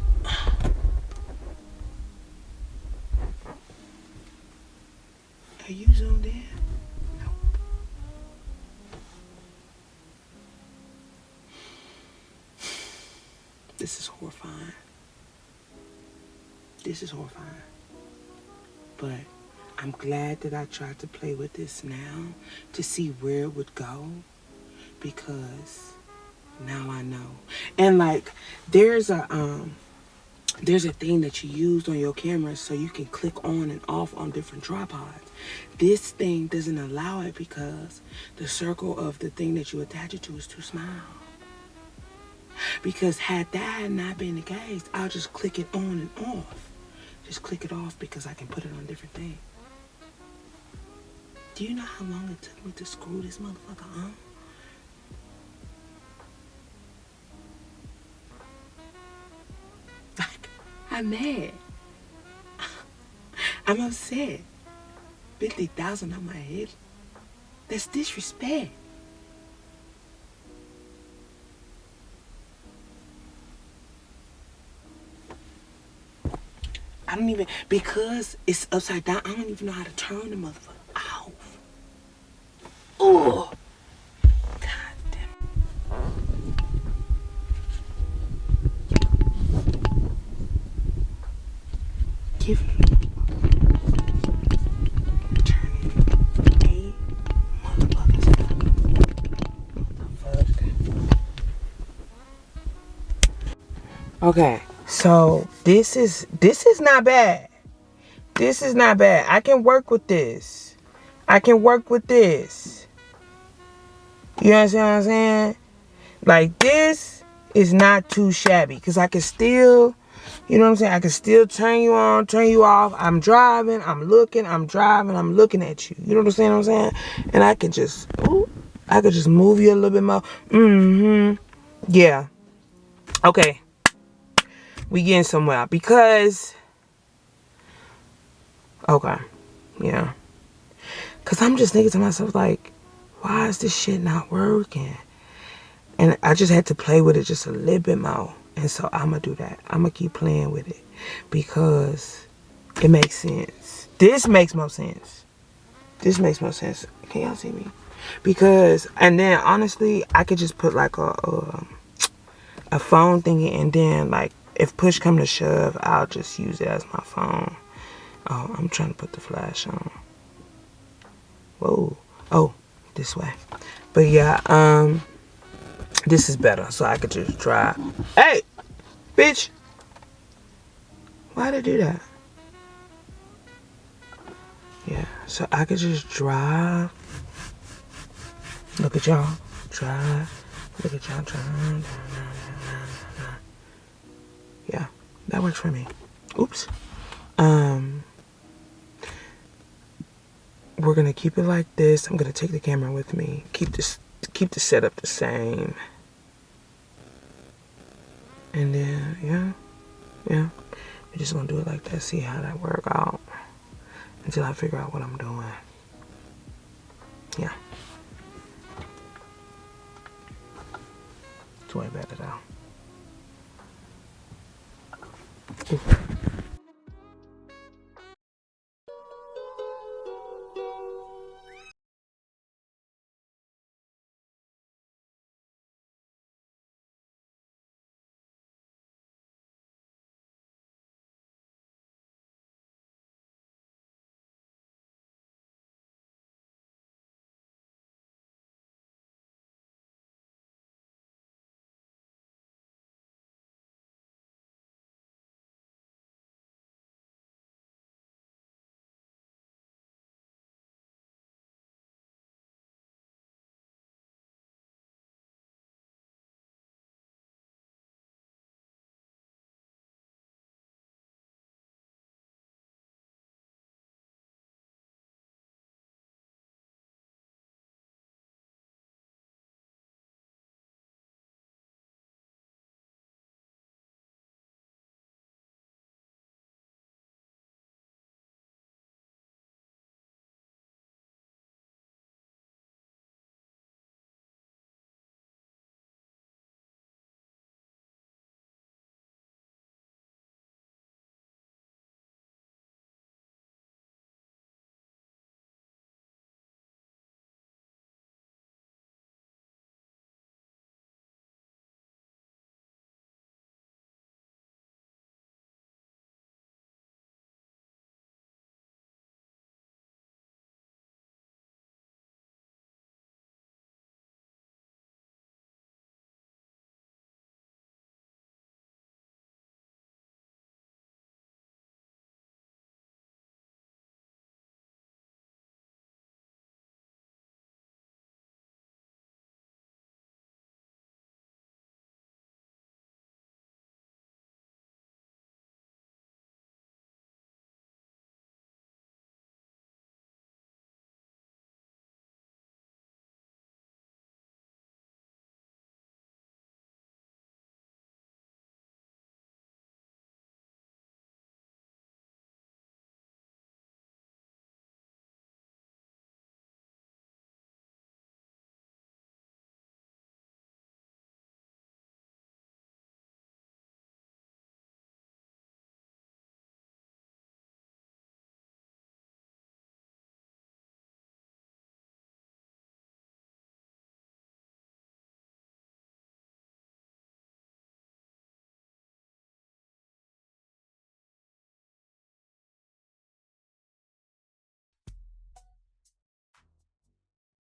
Are you zoomed in? Nope. This is horrifying. But I'm glad that I tried to play with this now to see where it would go, because now I know. And like, there's a thing that you use on your camera so you can click on and off on different tripods. This thing doesn't allow it because the circle of the thing that you attach it to is too small. Because had that not been the case, I'll just click it on and off. Just click it off because I can put it on different things. Do you know how long it took me to screw this motherfucker on? Like, I'm mad. I'm upset. 50,000 on my head. That's disrespect. I don't even, because it's upside down, I don't even know how to turn the motherfucker off. Oh, God damn it. Give me turning a motherfucker's what the fuck? Okay, so this is not bad. This is not bad. I can work with this. I can work with this. You understand what I'm saying? Like, this is not too shabby. Because I can still, you know what I'm saying? I can still turn you on, turn you off. I'm driving, I'm looking, I'm driving, I'm looking at you. You know what I'm saying? And I can just, ooh, I could just move you a little bit more. Yeah. Okay. We getting somewhere. Because, okay. Yeah. Because I'm just thinking to myself, like, why is this shit not working? And I just had to play with it just a little bit more. And so I'm going to do that. I'm going to keep playing with it. Because it makes sense. This makes more sense. This makes more sense. Can y'all see me? Because, and then honestly, I could just put like a phone thingy. And then like, if push come to shove, I'll just use it as my phone. Oh, I'm trying to put the flash on. Whoa. Oh, this way. But yeah, this is better. So I could just drive. Hey, bitch. Why'd I do that? Yeah, so I could just drive. Look at y'all. Drive. Look at y'all drive. Yeah, that works for me. Oops. We're gonna keep it like this. I'm gonna take the camera with me. Keep the setup the same. And then yeah. We're just gonna do it like that. See how that work out until I figure out what I'm doing. Yeah. It's way better though. Ooh.